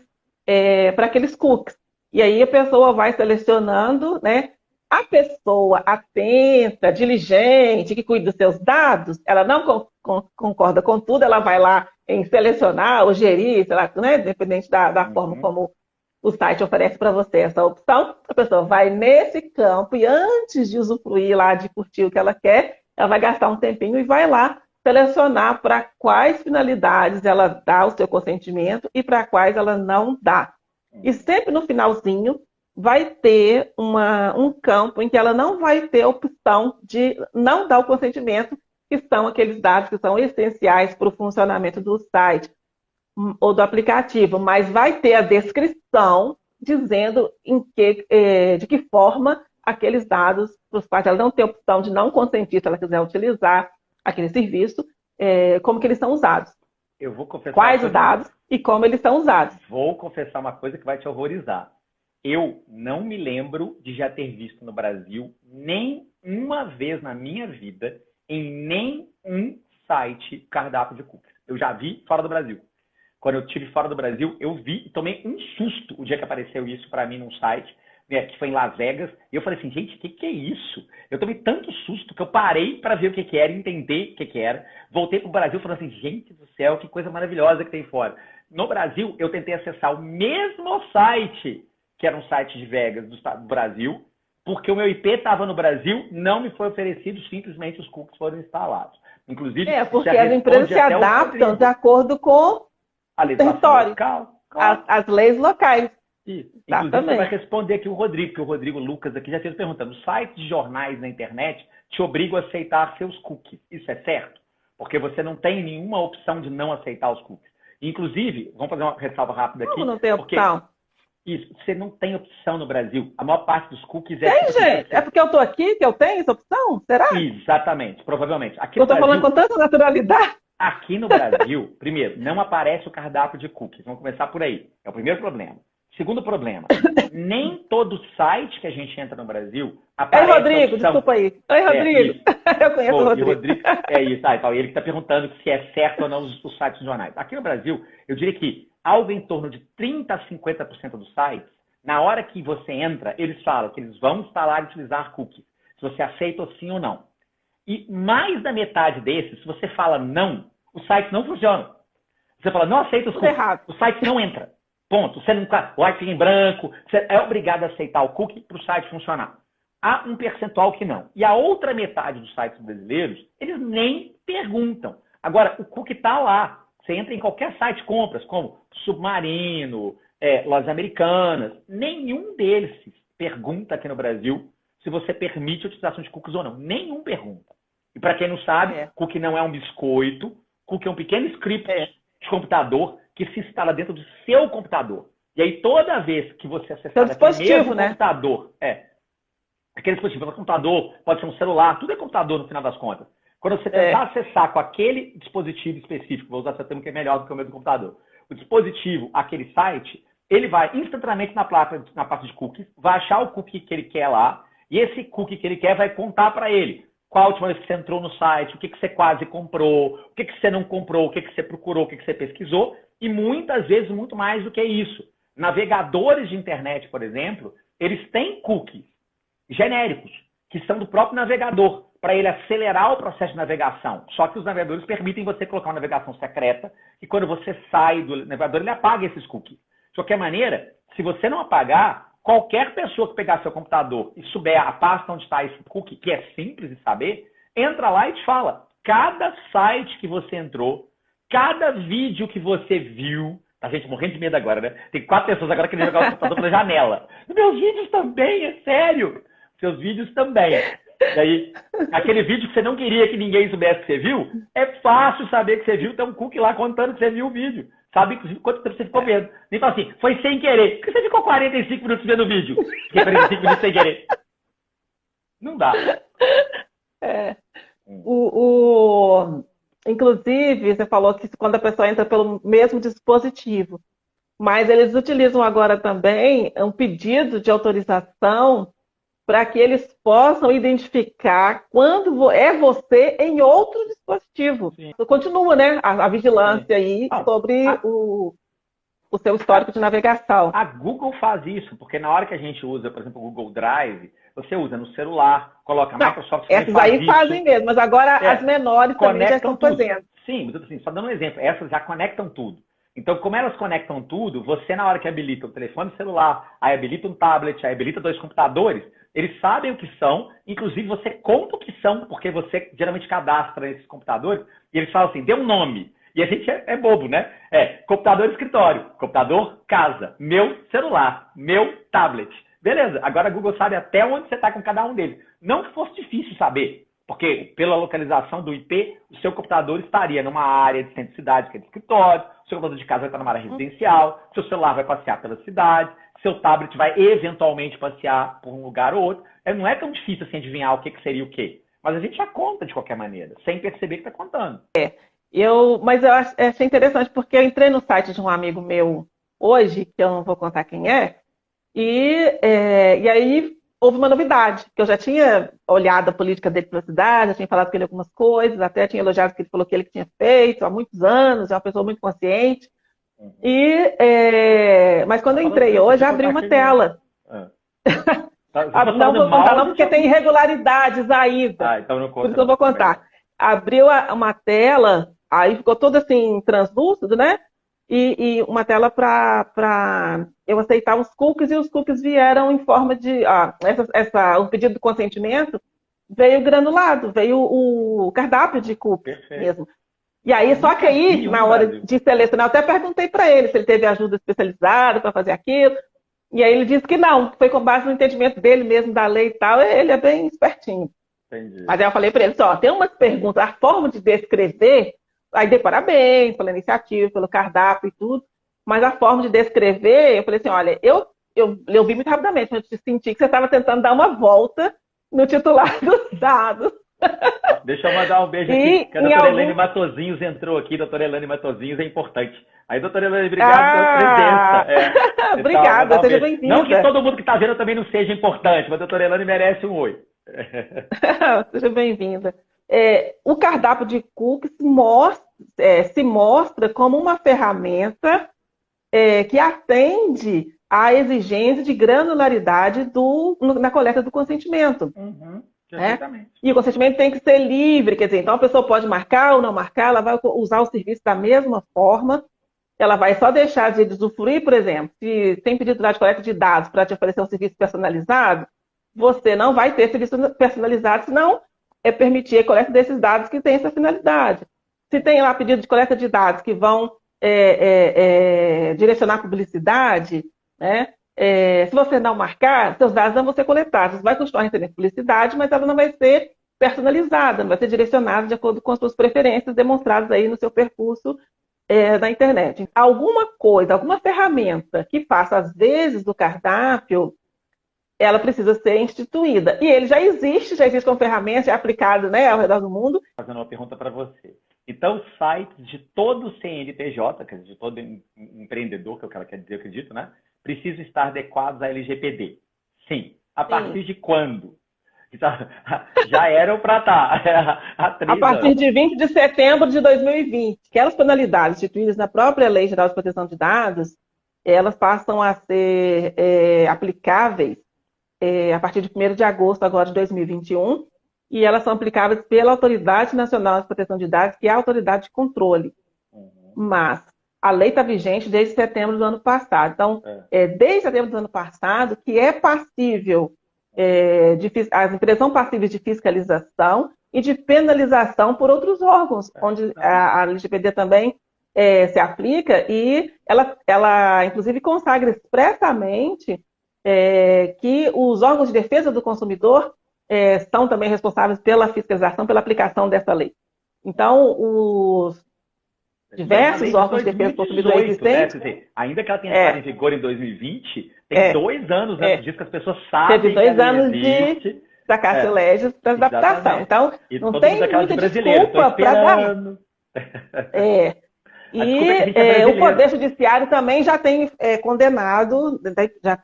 para aqueles cookies. E aí a pessoa vai selecionando, né? A pessoa atenta, diligente, que cuida dos seus dados, ela não concorda com tudo, ela vai lá em selecionar ou gerir, sei lá, né? Dependente da forma como o site oferece para você essa opção, a pessoa vai nesse campo e antes de usufruir lá, de curtir o que ela quer, ela vai gastar um tempinho e vai lá selecionar para quais finalidades ela dá o seu consentimento e para quais ela não dá. E sempre no finalzinho vai ter um campo em que ela não vai ter a opção de não dar o consentimento, que são aqueles dados que são essenciais para o funcionamento do site ou do aplicativo, mas vai ter a descrição dizendo de que forma aqueles dados para os quais ela não tem a opção de não consentir, se ela quiser utilizar aquele serviço, como que eles são usados. Eu vou confessar quais os dados e como eles são usados. Vou confessar uma coisa que vai te horrorizar. Eu não me lembro de já ter visto no Brasil nem uma vez na minha vida em nenhum site cardápio de cookies. Eu já vi fora do Brasil. Quando eu estive fora do Brasil, eu vi e tomei um susto o dia que apareceu isso para mim num site, né, que foi em Las Vegas. E eu falei assim, gente, o que é isso? Eu tomei tanto susto que eu parei para ver o que era, entender o que era. Voltei para o Brasil falando assim, gente do céu, que coisa maravilhosa que tem fora. No Brasil, eu tentei acessar o mesmo site, que era um site de Vegas do Brasil, porque o meu IP estava no Brasil, não me foi oferecido, simplesmente os cookies foram instalados. Inclusive, porque as empresas se adaptam de acordo com a legislação local, as leis locais. Isso. Inclusive, você Exatamente. vai responder aqui o Rodrigo, porque o Rodrigo Lucas aqui já fez perguntando. Os sites de jornais na internet te obrigam a aceitar seus cookies. Isso é certo? Porque você não tem nenhuma opção de não aceitar os cookies. Inclusive, vamos fazer uma ressalva rápida Como aqui, não tem porque opção? isso, você não tem opção no Brasil. A maior parte dos cookies é Tem, tipo assim, gente. É porque eu tô aqui que eu tenho essa opção? Será? exatamente, provavelmente. Eu tô falando com tanta naturalidade. Aqui no Brasil, primeiro, não aparece o cardápio de cookies. Vamos começar por aí. É o primeiro problema. Segundo problema, nem todo site que a gente entra no Brasil aparece Oi, Rodrigo, a opção. Desculpa aí. Oi, Rodrigo. Eu conheço o E o Rodrigo. Rodrigo. É isso, então, ele que está perguntando se é certo ou não os sites de jornais. Aqui no Brasil, eu diria que algo em torno de 30% a 50% dos sites, na hora que você entra, eles falam que eles vão instalar e utilizar cookies. Se você aceita sim ou não. E mais da metade desses, se você fala não, o site não funciona. Você fala, não aceita os Tudo cookies, errado. o site não entra. Ponto. Você nunca vai ficar em branco, você é obrigado a aceitar o cookie para o site funcionar. Há um percentual que não. E a outra metade dos sites brasileiros, eles nem perguntam. Agora, o cookie está lá. Você entra em qualquer site de compras, como Submarino, Lojas Americanas. Nenhum deles pergunta aqui no Brasil se você permite a utilização de cookies ou não. Nenhum pergunta. E para quem não sabe, cookie não é um biscoito, cookie é um pequeno script de computador que se instala dentro do seu computador. E aí, toda vez que você acessar aquele mesmo computador, aquele dispositivo no computador, pode ser um celular, tudo é computador no final das contas. Quando você tentar acessar com aquele dispositivo específico, vou usar esse termo que é melhor do que o mesmo computador, o dispositivo, aquele site, ele vai instantaneamente na parte de cookies, vai achar o cookie que ele quer lá, e esse cookie que ele quer vai contar para ele qual a última vez que você entrou no site, o que você quase comprou, o que você não comprou, o que você procurou, o que você pesquisou, e muitas vezes muito mais do que isso. Navegadores de internet, por exemplo, eles têm cookies genéricos, que são do próprio navegador, para ele acelerar o processo de navegação. Só que os navegadores permitem você colocar uma navegação secreta, e quando você sai do navegador, ele apaga esses cookies. De qualquer maneira, se você não apagar, qualquer pessoa que pegar seu computador e souber a pasta onde está esse cookie, que é simples de saber, entra lá e te fala. Cada site que você entrou, cada vídeo que você viu, a gente morrendo de medo agora, né? Tem 4 pessoas agora querendo jogar o computador pela janela. Meus vídeos também, é sério. Seus vídeos também. E aí, aquele vídeo que você não queria que ninguém soubesse que você viu, é fácil saber que você viu, tem um cookie lá contando que você viu o vídeo. Sabe, inclusive, quanto tempo você ficou vendo. Nem fala assim, foi sem querer. Por que você ficou 45 minutos vendo o vídeo? Fiquei 45 minutos sem querer. Não dá. Inclusive, você falou que quando a pessoa entra pelo mesmo dispositivo, mas eles utilizam agora também um pedido de autorização para que eles possam identificar quando é você em outro dispositivo. Então, continua, né, a vigilância aí sobre o seu histórico de navegação. A Google faz isso, porque na hora que a gente usa, por exemplo, o Google Drive, você usa no celular, coloca a Microsoft... Essas aí fazem mesmo, mas agora as menores também já estão fazendo. Sim, mas assim, só dando um exemplo, essas já conectam tudo. Então, como elas conectam tudo, você na hora que habilita o telefone celular, aí habilita um tablet, aí habilita 2 computadores, eles sabem o que são, inclusive você conta o que são, porque você geralmente cadastra esses computadores, e eles falam assim, dê um nome. E a gente é bobo, né? Computador escritório, computador casa, meu celular, meu tablet. Beleza, agora a Google sabe até onde você está com cada um deles. Não que fosse difícil saber, porque pela localização do IP, o seu computador estaria numa área de centro de cidade, que é de escritório, o seu computador de casa vai estar numa área residencial, seu celular vai passear pela cidade, seu tablet vai eventualmente passear por um lugar ou outro. Não é tão difícil assim adivinhar o que seria o quê. Mas a gente já conta de qualquer maneira, sem perceber que está contando. Mas eu achei interessante, porque eu entrei no site de um amigo meu hoje, que eu não vou contar quem e aí houve uma novidade, que eu já tinha olhado a política dele pela cidade, já tinha falado com ele algumas coisas, até tinha elogiado o que ele falou que ele tinha feito há muitos anos, é uma pessoa muito consciente. Mas quando eu entrei hoje, abri uma tela. Não vou contar não, porque tem irregularidades ainda. Então não conta. Por isso que eu vou contar. Abriu uma tela, aí ficou todo assim, translúcido, né? E uma tela para eu aceitar os cookies, e os cookies vieram em forma de... o pedido de consentimento veio granulado, veio o cardápio de cookies mesmo. E aí, só que aí, na hora de selecionar, eu até perguntei para ele se ele teve ajuda especializada para fazer aquilo. E aí ele disse que não, que foi com base no entendimento dele mesmo da lei e tal, ele é bem espertinho. Entendi. Mas aí eu falei para ele, ó, tem umas perguntas, a forma de descrever, aí dei parabéns pela iniciativa, pelo cardápio e tudo, mas a forma de descrever, eu falei assim, olha, eu vi muito rapidamente, eu senti que você estava tentando dar uma volta no titular dos dados. Deixa eu mandar um beijo aqui, que a doutora Elaine Matosinhos entrou aqui, doutora Elaine Matosinhos é importante. Aí, doutora Elaine, obrigado pela presença. Obrigada, seja bem-vinda. Não que todo mundo que está vendo também não seja importante, mas a doutora Elaine merece um oi. Seja bem-vinda. O cardápio de Cook se mostra como uma ferramenta que atende à exigência de granularidade na coleta do consentimento. Uhum, E o consentimento tem que ser livre, quer dizer, então a pessoa pode marcar ou não marcar, ela vai usar o serviço da mesma forma, ela vai só deixar de usufruir, por exemplo, se tem pedido lá de coleta de dados para te oferecer um serviço personalizado, você não vai ter serviço personalizado, senão permitir a coleta desses dados que têm essa finalidade. Se tem lá pedido de coleta de dados que vão direcionar publicidade, né? Se você não marcar, seus dados não vão ser coletados. Você vai continuar recebendo publicidade, mas ela não vai ser personalizada, não vai ser direcionada de acordo com as suas preferências demonstradas aí no seu percurso na internet. Alguma coisa, alguma ferramenta que faça às vezes do cardápio, ela precisa ser instituída. E ele já existe como ferramenta, já é aplicado, né, ao redor do mundo. Fazendo uma pergunta para você. Então, sites de todo CNPJ, quer dizer, de todo empreendedor, que é o que ela quer dizer, eu acredito, né? Precisam estar adequados à LGPD. Sim. A partir de quando? Já eram para estar. A partir de 20 de setembro de 2020. Aquelas penalidades instituídas na própria Lei Geral de Proteção de Dados, elas passam a ser aplicáveis a partir de 1º de agosto agora de 2021, e elas são aplicáveis pela Autoridade Nacional de Proteção de Dados, que é a autoridade de controle. Mas a lei está vigente desde setembro do ano passado. Então, desde setembro do ano passado, que é passível, as empresas são passíveis de fiscalização e de penalização por outros órgãos, onde a LGPD também se aplica, e ela inclusive, consagra expressamente que os órgãos de defesa do consumidor são também responsáveis pela fiscalização, pela aplicação dessa lei. Então, os diversos órgãos de defesa do consumidor existentes... Né? Dizer, ainda que ela tenha entrado em vigor em 2020, tem 2 anos, né? Diz que as pessoas sabem. Teve 2 anos de vacatio legis para adaptação. Então, e não tem muita desculpa para dar. E o Poder Judiciário também já tem condenado, já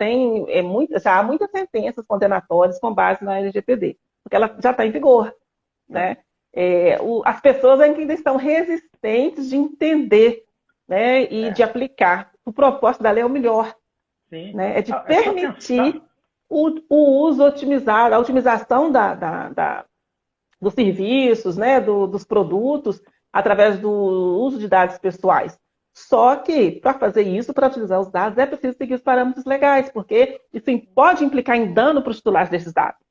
há muitas sentenças condenatórias com base na LGPD, porque ela já está em vigor. Né? As pessoas ainda estão resistentes de entender, né, e de aplicar. O propósito da lei é o melhor. Né? É de permitir o uso otimizado, a otimização dos serviços, né, dos produtos, através do uso de dados pessoais. Só que, para fazer isso, para utilizar os dados, é preciso seguir os parâmetros legais, porque isso pode implicar em dano para os titulares desses dados.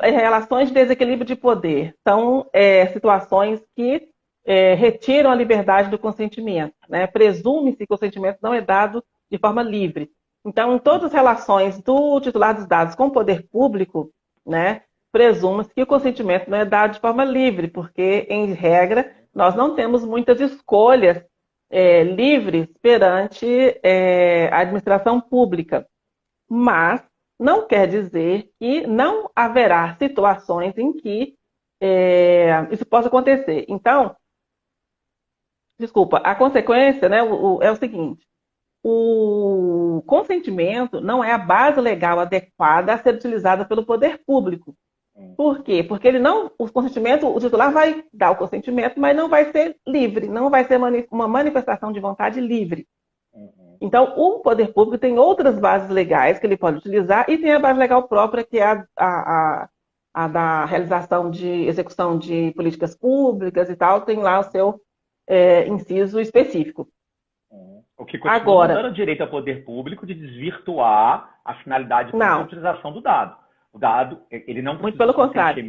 Relações de desequilíbrio de poder são situações que retiram a liberdade do consentimento. Né? Presume-se que o consentimento não é dado de forma livre. Então, em todas as relações do titular dos dados com o poder público, né, presume-se que o consentimento não é dado de forma livre, porque, em regra, nós não temos muitas escolhas livres perante a administração pública. Mas não quer dizer que não haverá situações em que isso possa acontecer. Então, a consequência, né, é o seguinte: o consentimento não é a base legal adequada a ser utilizada pelo poder público. Por quê? Porque o consentimento, o titular vai dar o consentimento, mas não vai ser livre, não vai ser uma manifestação de vontade livre. Então, o poder público tem outras bases legais que ele pode utilizar e tem a base legal própria, que é a da realização de execução de políticas públicas e tal, tem lá o seu inciso específico. O que continua dando direito ao poder público de desvirtuar a finalidade da utilização do dado. O dado, ele não muito pelo contrário,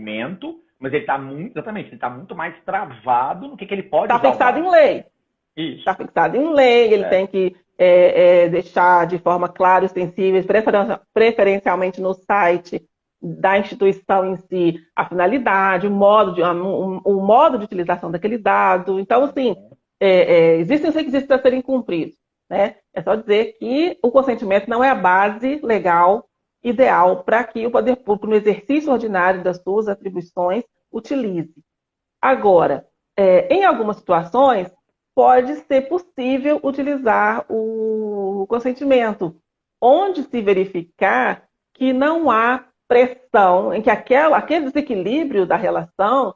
mas ele está muito mais travado no que ele pode usar. Está fixado em lei. Isso. Está fixado em lei, ele tem que deixar de forma clara e sensível, preferencialmente no site da instituição em si, a finalidade, o modo de utilização daquele dado. Então, assim, existem os requisitos a serem cumpridos, né? É só dizer que o consentimento não é a base legal ideal para que o poder público, no exercício ordinário das suas atribuições, utilize. Agora, em algumas situações, pode ser possível utilizar o consentimento, onde se verificar que não há pressão, em que aquele desequilíbrio da relação,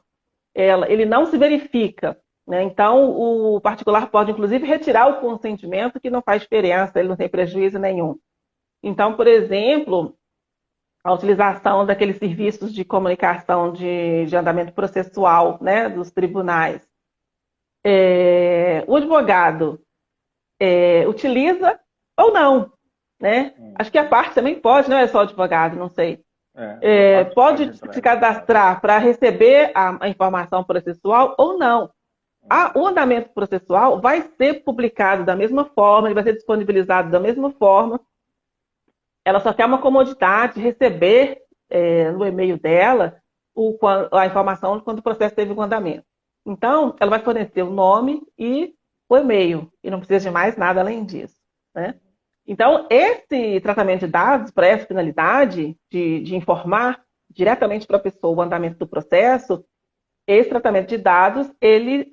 ele não se verifica, né? Então, o particular pode, inclusive, retirar o consentimento, que não faz diferença, ele não tem prejuízo nenhum. Então, por exemplo, a utilização daqueles serviços de comunicação de andamento processual, né, dos tribunais. O advogado utiliza ou não, né? Acho que a parte também pode, não é só o advogado, não sei. Pode se cadastrar para receber a informação processual ou não. O andamento processual vai ser publicado da mesma forma, ele vai ser disponibilizado da mesma forma. Ela só quer uma comodidade de receber no e-mail dela a informação quando o processo teve um andamento. Então, ela vai fornecer o nome e o e-mail, e não precisa de mais nada além disso, né? Então, esse tratamento de dados para essa finalidade de informar diretamente para a pessoa o andamento do processo, esse tratamento de dados, ele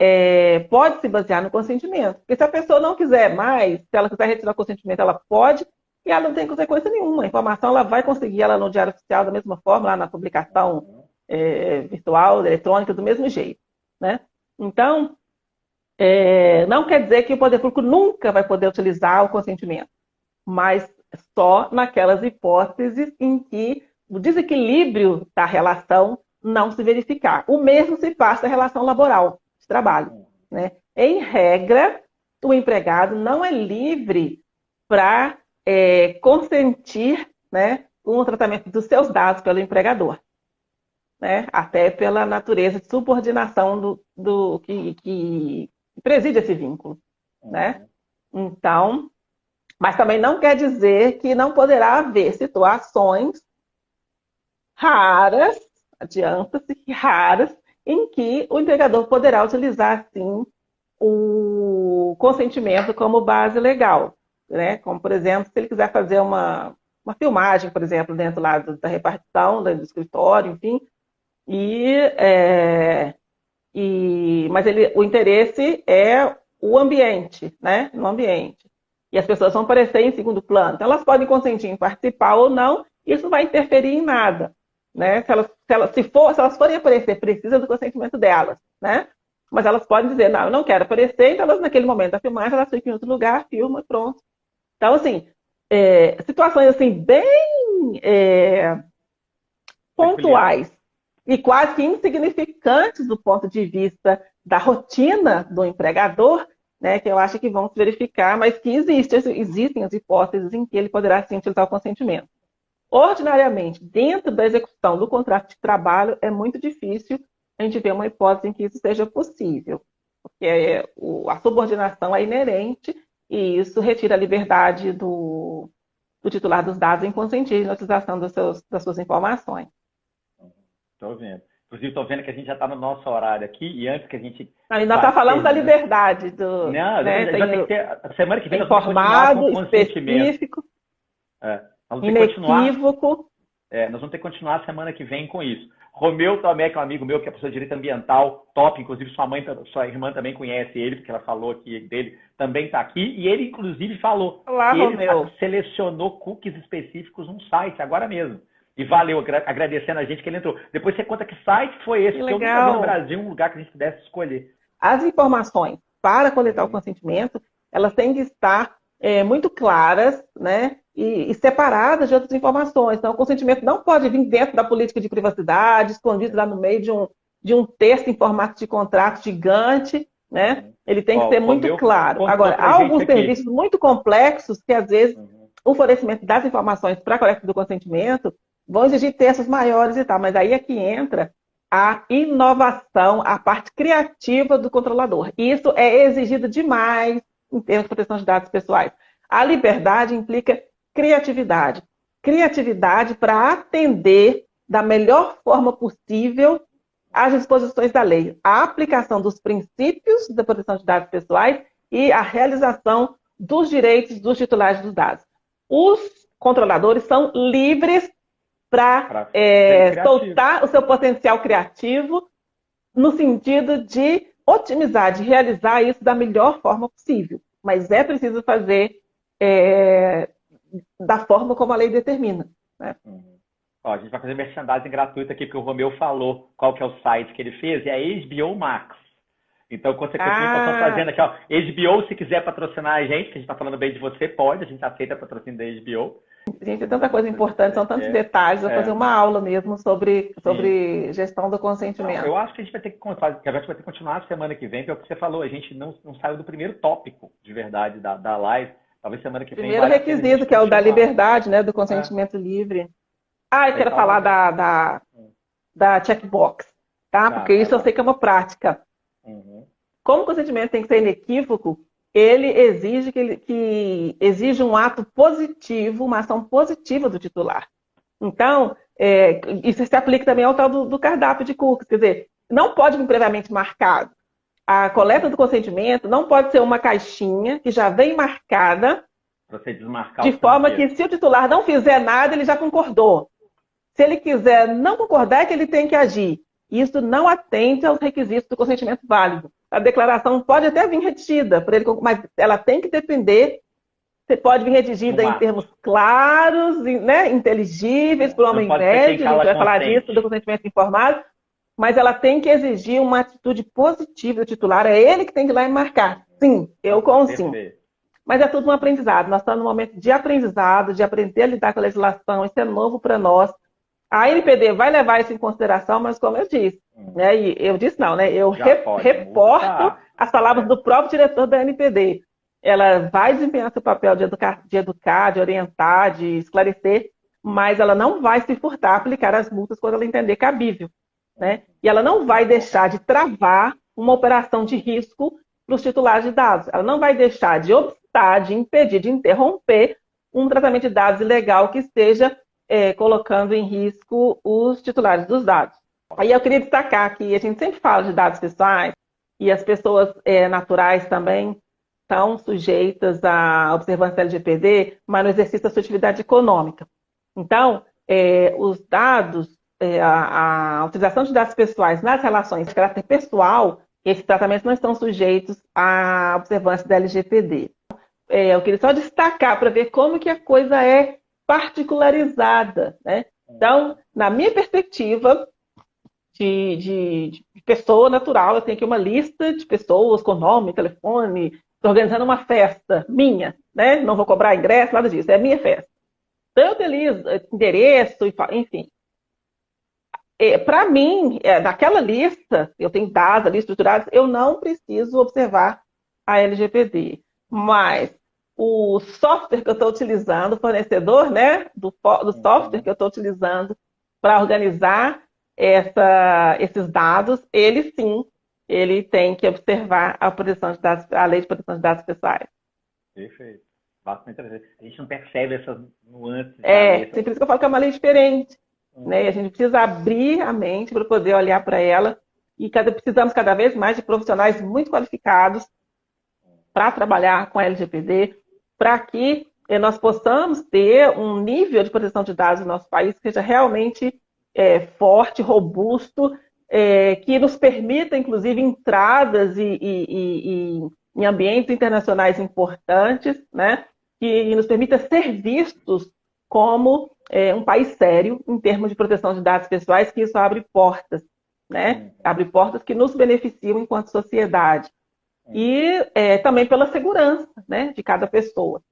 pode se basear no consentimento. Porque se a pessoa não quiser mais, se ela quiser retirar o consentimento, ela pode, e ela não tem consequência nenhuma. A informação ela vai conseguir ela no Diário Oficial da mesma forma, lá na publicação virtual, eletrônica, do mesmo jeito, né? Então, não quer dizer que o poder público nunca vai poder utilizar o consentimento, mas só naquelas hipóteses em que o desequilíbrio da relação não se verificar. O mesmo se faz na relação laboral de trabalho, né? Em regra, o empregado não é livre para consentir, né, com o tratamento dos seus dados pelo empregador, né? Até pela natureza de subordinação do que preside esse vínculo, né? Então, mas também não quer dizer que não poderá haver situações raras, adianta-se que raras, em que o empregador poderá utilizar, sim, o consentimento como base legal, né? Como, por exemplo, se ele quiser fazer uma filmagem, por exemplo, dentro lá da repartição, do escritório, enfim, mas o interesse é o ambiente, né? No ambiente. E as pessoas vão aparecer em segundo plano. Então, elas podem consentir em participar ou não, isso não vai interferir em nada, né? Se elas forem aparecer, precisa do consentimento delas, né? Mas elas podem dizer, não, eu não quero aparecer, então elas, naquele momento da filmagem, elas ficam em outro lugar, filmam e pronto. Então, assim, situações assim, bem pontuais e quase que insignificantes do ponto de vista da rotina do empregador, né, que eu acho que vão se verificar, mas que existem as hipóteses em que ele poderá sim utilizar o consentimento. Ordinariamente, dentro da execução do contrato de trabalho, é muito difícil a gente ver uma hipótese em que isso seja possível, porque a subordinação é inerente e isso retira a liberdade do titular dos dados em consentir na utilização das suas informações. Estou vendo. Inclusive, estou vendo que a gente já está no nosso horário aqui, e antes que a gente... Ainda está falando da liberdade. Não, né, já tem que ter... A semana que vem informado, específico, inequívoco. Nós vamos ter que continuar a semana que vem com isso. Romeu Tomé, que é um amigo meu, que é professor de Direito Ambiental, top, inclusive sua irmã também conhece ele, porque ela falou aqui dele, também está aqui, e ele, inclusive, falou Olá, que Romeu. ele selecionou cookies específicos num site, agora mesmo. E valeu, agradecendo a gente que ele entrou. Depois você conta que site foi esse, porque eu nunca vi no Brasil um lugar que a gente pudesse escolher. As informações para coletar o consentimento, elas têm que estar muito claras, né, e separadas de outras informações. Então, o consentimento não pode vir dentro da política de privacidade, escondido lá no meio de um texto em formato de contrato gigante, né? Ele tem que ser muito claro. Agora, há alguns serviços muito complexos que, às vezes, o fornecimento das informações para a coleta do consentimento vão exigir textos maiores e tal, mas aí é que entra a inovação, a parte criativa do controlador. Isso é exigido demais em termos de proteção de dados pessoais. A liberdade implica criatividade. Criatividade para atender da melhor forma possível às disposições da lei. A aplicação dos princípios da proteção de dados pessoais e a realização dos direitos dos titulares dos dados. Os controladores são livres para soltar o seu potencial criativo no sentido de otimizar, de realizar isso da melhor forma possível. Mas é preciso fazer da forma como a lei determina. Né? Ó, a gente vai fazer merchandising gratuito aqui, porque o Romeu falou qual que é o site que ele fez, é a HBO Max. Então, quando você continua fazendo aqui, ó, HBO, se quiser patrocinar a gente, que a gente está falando bem de você, pode, a gente aceita patrocínio da HBO. Gente, é tanta coisa importante, são tantos detalhes, vou fazer uma aula mesmo sobre gestão do consentimento. Eu acho que a gente vai ter que continuar a semana que vem, porque é o que você falou, a gente não saiu do primeiro tópico, de verdade, da live. Talvez semana que vem... Primeiro requisito, que é o da liberdade, né, do consentimento livre. Eu quero falar da checkbox, tá? Porque isso eu sei que é uma prática. Como o consentimento tem que ser inequívoco, ele exige que exige um ato positivo, uma ação positiva do titular. Então, isso se aplica também ao tal do cardápio de cookies. Quer dizer, não pode vir previamente marcado. A coleta do consentimento não pode ser uma caixinha que já vem marcada você desmarcar de forma que, se o titular não fizer nada, ele já concordou. Se ele quiser não concordar, é que ele tem que agir. Isso não atende aos requisitos do consentimento válido. A declaração pode até vir redigida, mas ela tem que depender. Você pode vir redigida em termos claros, né, inteligíveis, para o homem médio, a gente vai falar disso, do consentimento informado, mas ela tem que exigir uma atitude positiva do titular. É ele que tem que ir lá e marcar. Sim, eu consinto. Mas é tudo um aprendizado. Nós estamos num momento de aprendizado, de aprender a lidar com a legislação. Isso é novo para nós. A NPD vai levar isso em consideração, mas como eu disse, né, e eu disse não, né, eu reporto as palavras do próprio diretor da NPD. Ela vai desempenhar seu papel de educar, de orientar, de esclarecer, mas ela não vai se furtar a aplicar as multas quando ela entender cabível. Né? E ela não vai deixar de travar uma operação de risco para os titulares de dados. Ela não vai deixar de obstar, de impedir, de interromper um tratamento de dados ilegal que esteja colocando em risco os titulares dos dados. Aí eu queria destacar que a gente sempre fala de dados pessoais e as pessoas naturais também estão sujeitas à observância da LGPD, mas no exercício da sua atividade econômica. Então, os dados, a utilização de dados pessoais nas relações de caráter pessoal, esses tratamentos não estão sujeitos à observância da LGPD. Eu queria só destacar para ver como que a coisa é particularizada. Né? Então, na minha perspectiva de pessoa natural, eu tenho aqui uma lista de pessoas com nome, telefone, estou organizando uma festa minha, né? Não vou cobrar ingresso, nada disso, é minha festa. Então, eu utilizo endereço, enfim. Para mim, naquela lista, eu tenho dados ali estruturados, eu não preciso observar a LGPD. Mas o software que eu estou utilizando, o fornecedor, né, do software que eu estou utilizando para organizar esses dados, ele sim, ele tem que observar a proteção de dados, a lei de proteção de dados pessoais. Perfeito. Bastante interessante. A gente não percebe essas nuances. Por isso que eu falo que é uma lei diferente. Né? E a gente precisa abrir a mente para poder olhar para ela. E precisamos cada vez mais de profissionais muito qualificados para trabalhar com a LGPD, para que nós possamos ter um nível de proteção de dados no nosso país que seja realmente forte, robusto, que nos permita, inclusive, entradas em ambientes internacionais importantes, né? Que nos permita ser vistos como um país sério em termos de proteção de dados pessoais, que isso abre portas, né? Abre portas que nos beneficiam enquanto sociedade. E também pela segurança, né, de cada pessoa.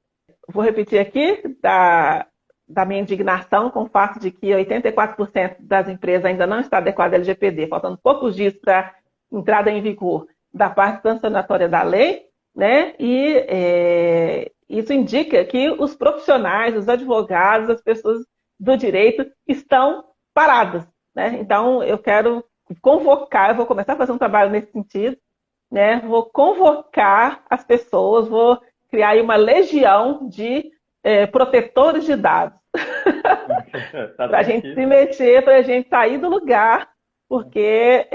Vou repetir aqui da minha indignação com o fato de que 84% das empresas ainda não está adequada à LGPD, faltando poucos dias para entrada em vigor da parte sancionatória da lei, né? E isso indica que os profissionais, os advogados, as pessoas do direito estão paradas, né? Então, eu quero convocar, eu vou começar a fazer um trabalho nesse sentido, né? Vou convocar as pessoas, vou criar aí uma legião de protetores de dados. Para a gente se mexer, para a gente sair do lugar, porque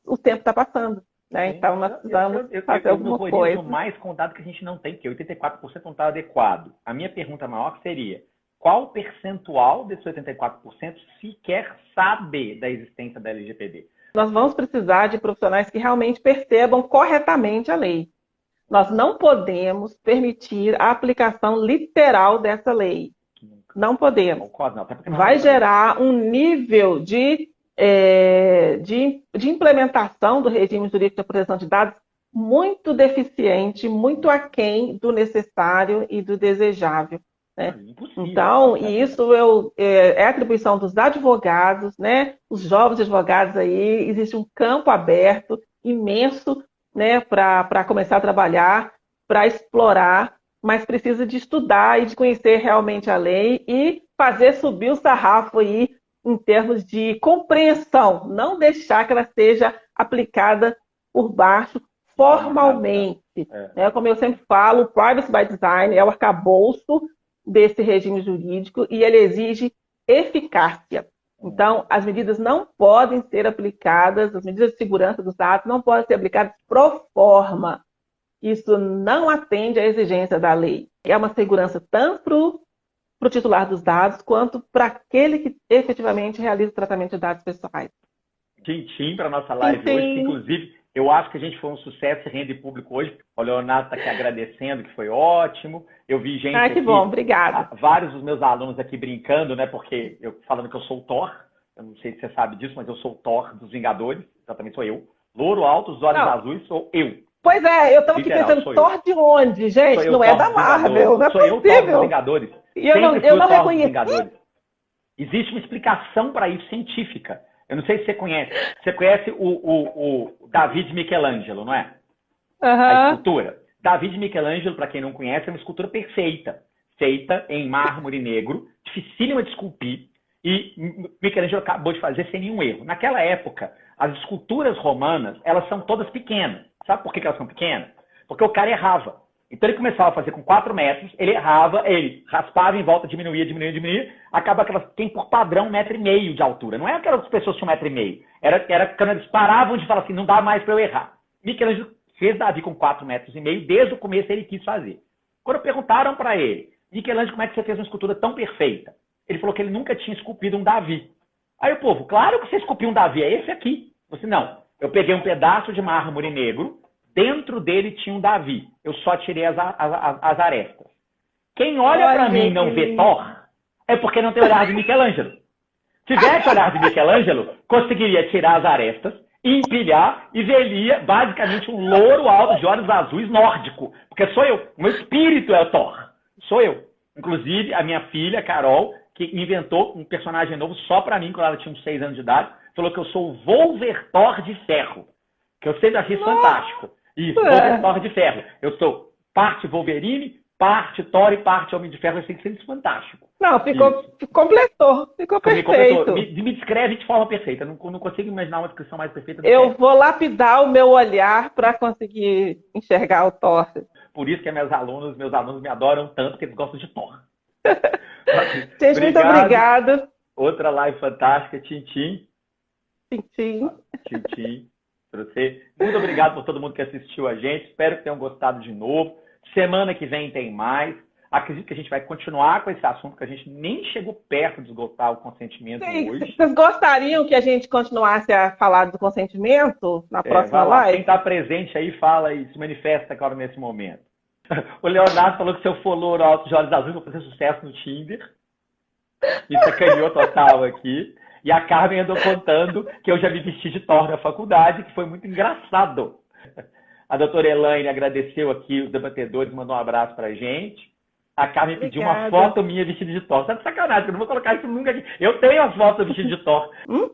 o tempo está passando. Né? Então, nós precisamos fazer alguma coisa. Eu mais com dado que a gente não tem, porque 84% não está adequado. A minha pergunta maior seria, qual percentual desses 84% sequer sabe da existência da LGPD? Nós vamos precisar de profissionais que realmente percebam corretamente a lei. Nós não podemos permitir a aplicação literal dessa lei. Não podemos. Vai gerar um nível de implementação do regime jurídico de proteção de dados muito deficiente, muito aquém do necessário e do desejável. Né? Então, isso é atribuição dos advogados, né? Os jovens advogados aí, existe um campo aberto imenso, né, para começar a trabalhar, para explorar, mas precisa de estudar e de conhecer realmente a lei e fazer subir o sarrafo aí em termos de compreensão, não deixar que ela seja aplicada por baixo formalmente. Né? Como eu sempre falo, o Privacy by Design é o arcabouço desse regime jurídico e ele exige eficácia. Então, as medidas não podem ser aplicadas, as medidas de segurança dos dados não podem ser aplicadas pro forma. Isso não atende à exigência da lei. É uma segurança tanto para o titular dos dados, quanto para aquele que efetivamente realiza o tratamento de dados pessoais. Tintim para a nossa live hoje, que, inclusive, eu acho que a gente foi um sucesso em rede público hoje. O Leonardo está aqui agradecendo, que foi ótimo. Eu vi gente que aqui, bom, obrigada. Vários dos meus alunos aqui brincando, né? Porque falando que eu sou o Thor, eu não sei se você sabe disso, mas eu sou o Thor dos Vingadores, exatamente sou eu. Louro alto, os olhos azuis, sou eu. Pois é, eu estava aqui pensando, Thor de onde, gente? Não é da Marvel, não é possível. Sou eu, Thor dos Vingadores. E eu não reconheci. Existe uma explicação para isso científica. Eu não sei se você conhece. Você conhece o David Michelangelo, não é? A escultura. David Michelangelo, para quem não conhece, é uma escultura perfeita. Feita em mármore negro, dificílima de esculpir. E Michelangelo acabou de fazer sem nenhum erro. Naquela época, as esculturas romanas, elas são todas pequenas. Sabe por que elas são pequenas? Porque o cara errava. Então ele começava a fazer com 4 metros, ele errava, ele raspava em volta, diminuía, acaba que elas têm por padrão 1,5 metro de altura. Não é aquelas pessoas que tinham 1,5 metro. Era quando eles paravam de falar assim, não dá mais para eu errar. Michelangelo fez Davi com 4,5 metros, desde o começo ele quis fazer. Quando perguntaram para ele, Michelangelo, como é que você fez uma escultura tão perfeita? Ele falou que ele nunca tinha esculpido um Davi. Aí o povo, claro que você esculpiu um Davi, é esse aqui. Eu disse, não, eu peguei um pedaço de mármore negro, dentro dele tinha um Davi. Eu só tirei as arestas. Quem olha para mim e não vê Thor, é porque não tem olhar de Michelangelo. Se tivesse olhar de Michelangelo, conseguiria tirar as arestas, empilhar e veria basicamente um louro alto de olhos azuis nórdico. Porque sou eu. O meu espírito é o Thor. Sou eu. Inclusive, a minha filha, Carol, que inventou um personagem novo só para mim, quando ela tinha uns 6 anos de idade, falou que eu sou o Wolvertor de ferro. Que eu sempre achei fantástico. Isso, Wolvertor de ferro. Eu sou parte Wolverine, parte Thor e parte Homem de Ferro. Eu achei sempre fantástico. Não, completou. Ficou perfeito. Me descreve de forma perfeita. Não consigo imaginar uma descrição mais perfeita do que eu vou lapidar o meu olhar para conseguir enxergar o Thor. Por isso que meus alunos me adoram tanto, que eles gostam de Thor. Gente, muito obrigada. Outra live fantástica, Tintim. Tintim. Para você. Muito obrigado por todo mundo que assistiu a gente. Espero que tenham gostado de novo. Semana que vem tem mais. Acredito que a gente vai continuar com esse assunto, porque a gente nem chegou perto de esgotar o consentimento hoje. Vocês gostariam que a gente continuasse a falar do consentimento na próxima live? Quem está presente aí, fala e se manifesta agora nesse momento. O Leonardo falou que se eu for louro alto de olhos azuis, vou fazer sucesso no Tinder. Me sacaneou total aqui. E a Carmen andou contando que eu já me vesti de Thor na faculdade, que foi muito engraçado. A doutora Elaine agradeceu aqui os debatedores, mandou um abraço pra gente. A Carmen pediu uma foto minha vestida de Thor. Tá de sacanagem, eu não vou colocar isso nunca aqui. Eu tenho as fotos vestidas de Thor.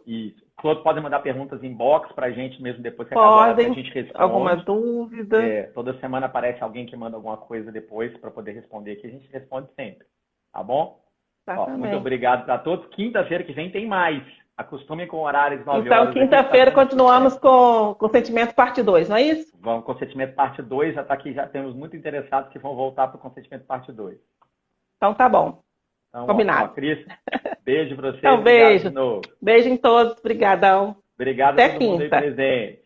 Isso. Todos podem mandar perguntas em box pra gente mesmo depois que acabar, a gente responde. Alguma dúvida? Toda semana aparece alguém que manda alguma coisa depois para poder responder aqui. A gente responde sempre. Tá bom? Ó, muito obrigado para todos. Quinta-feira que vem tem mais. Acostumem com horários 9 Então, horas. quinta-feira continuamos com Consentimento parte 2, não é isso? Vamos, Consentimento parte 2, já está aqui, já temos muito interessados que vão voltar para o Consentimento parte 2. Então tá bom. Então, Combinado. Ó, Cris, beijo para você. Então, beijo. De novo. Beijo em todos. Obrigadão. Obrigado Até a todo mundo aí quinta. presente.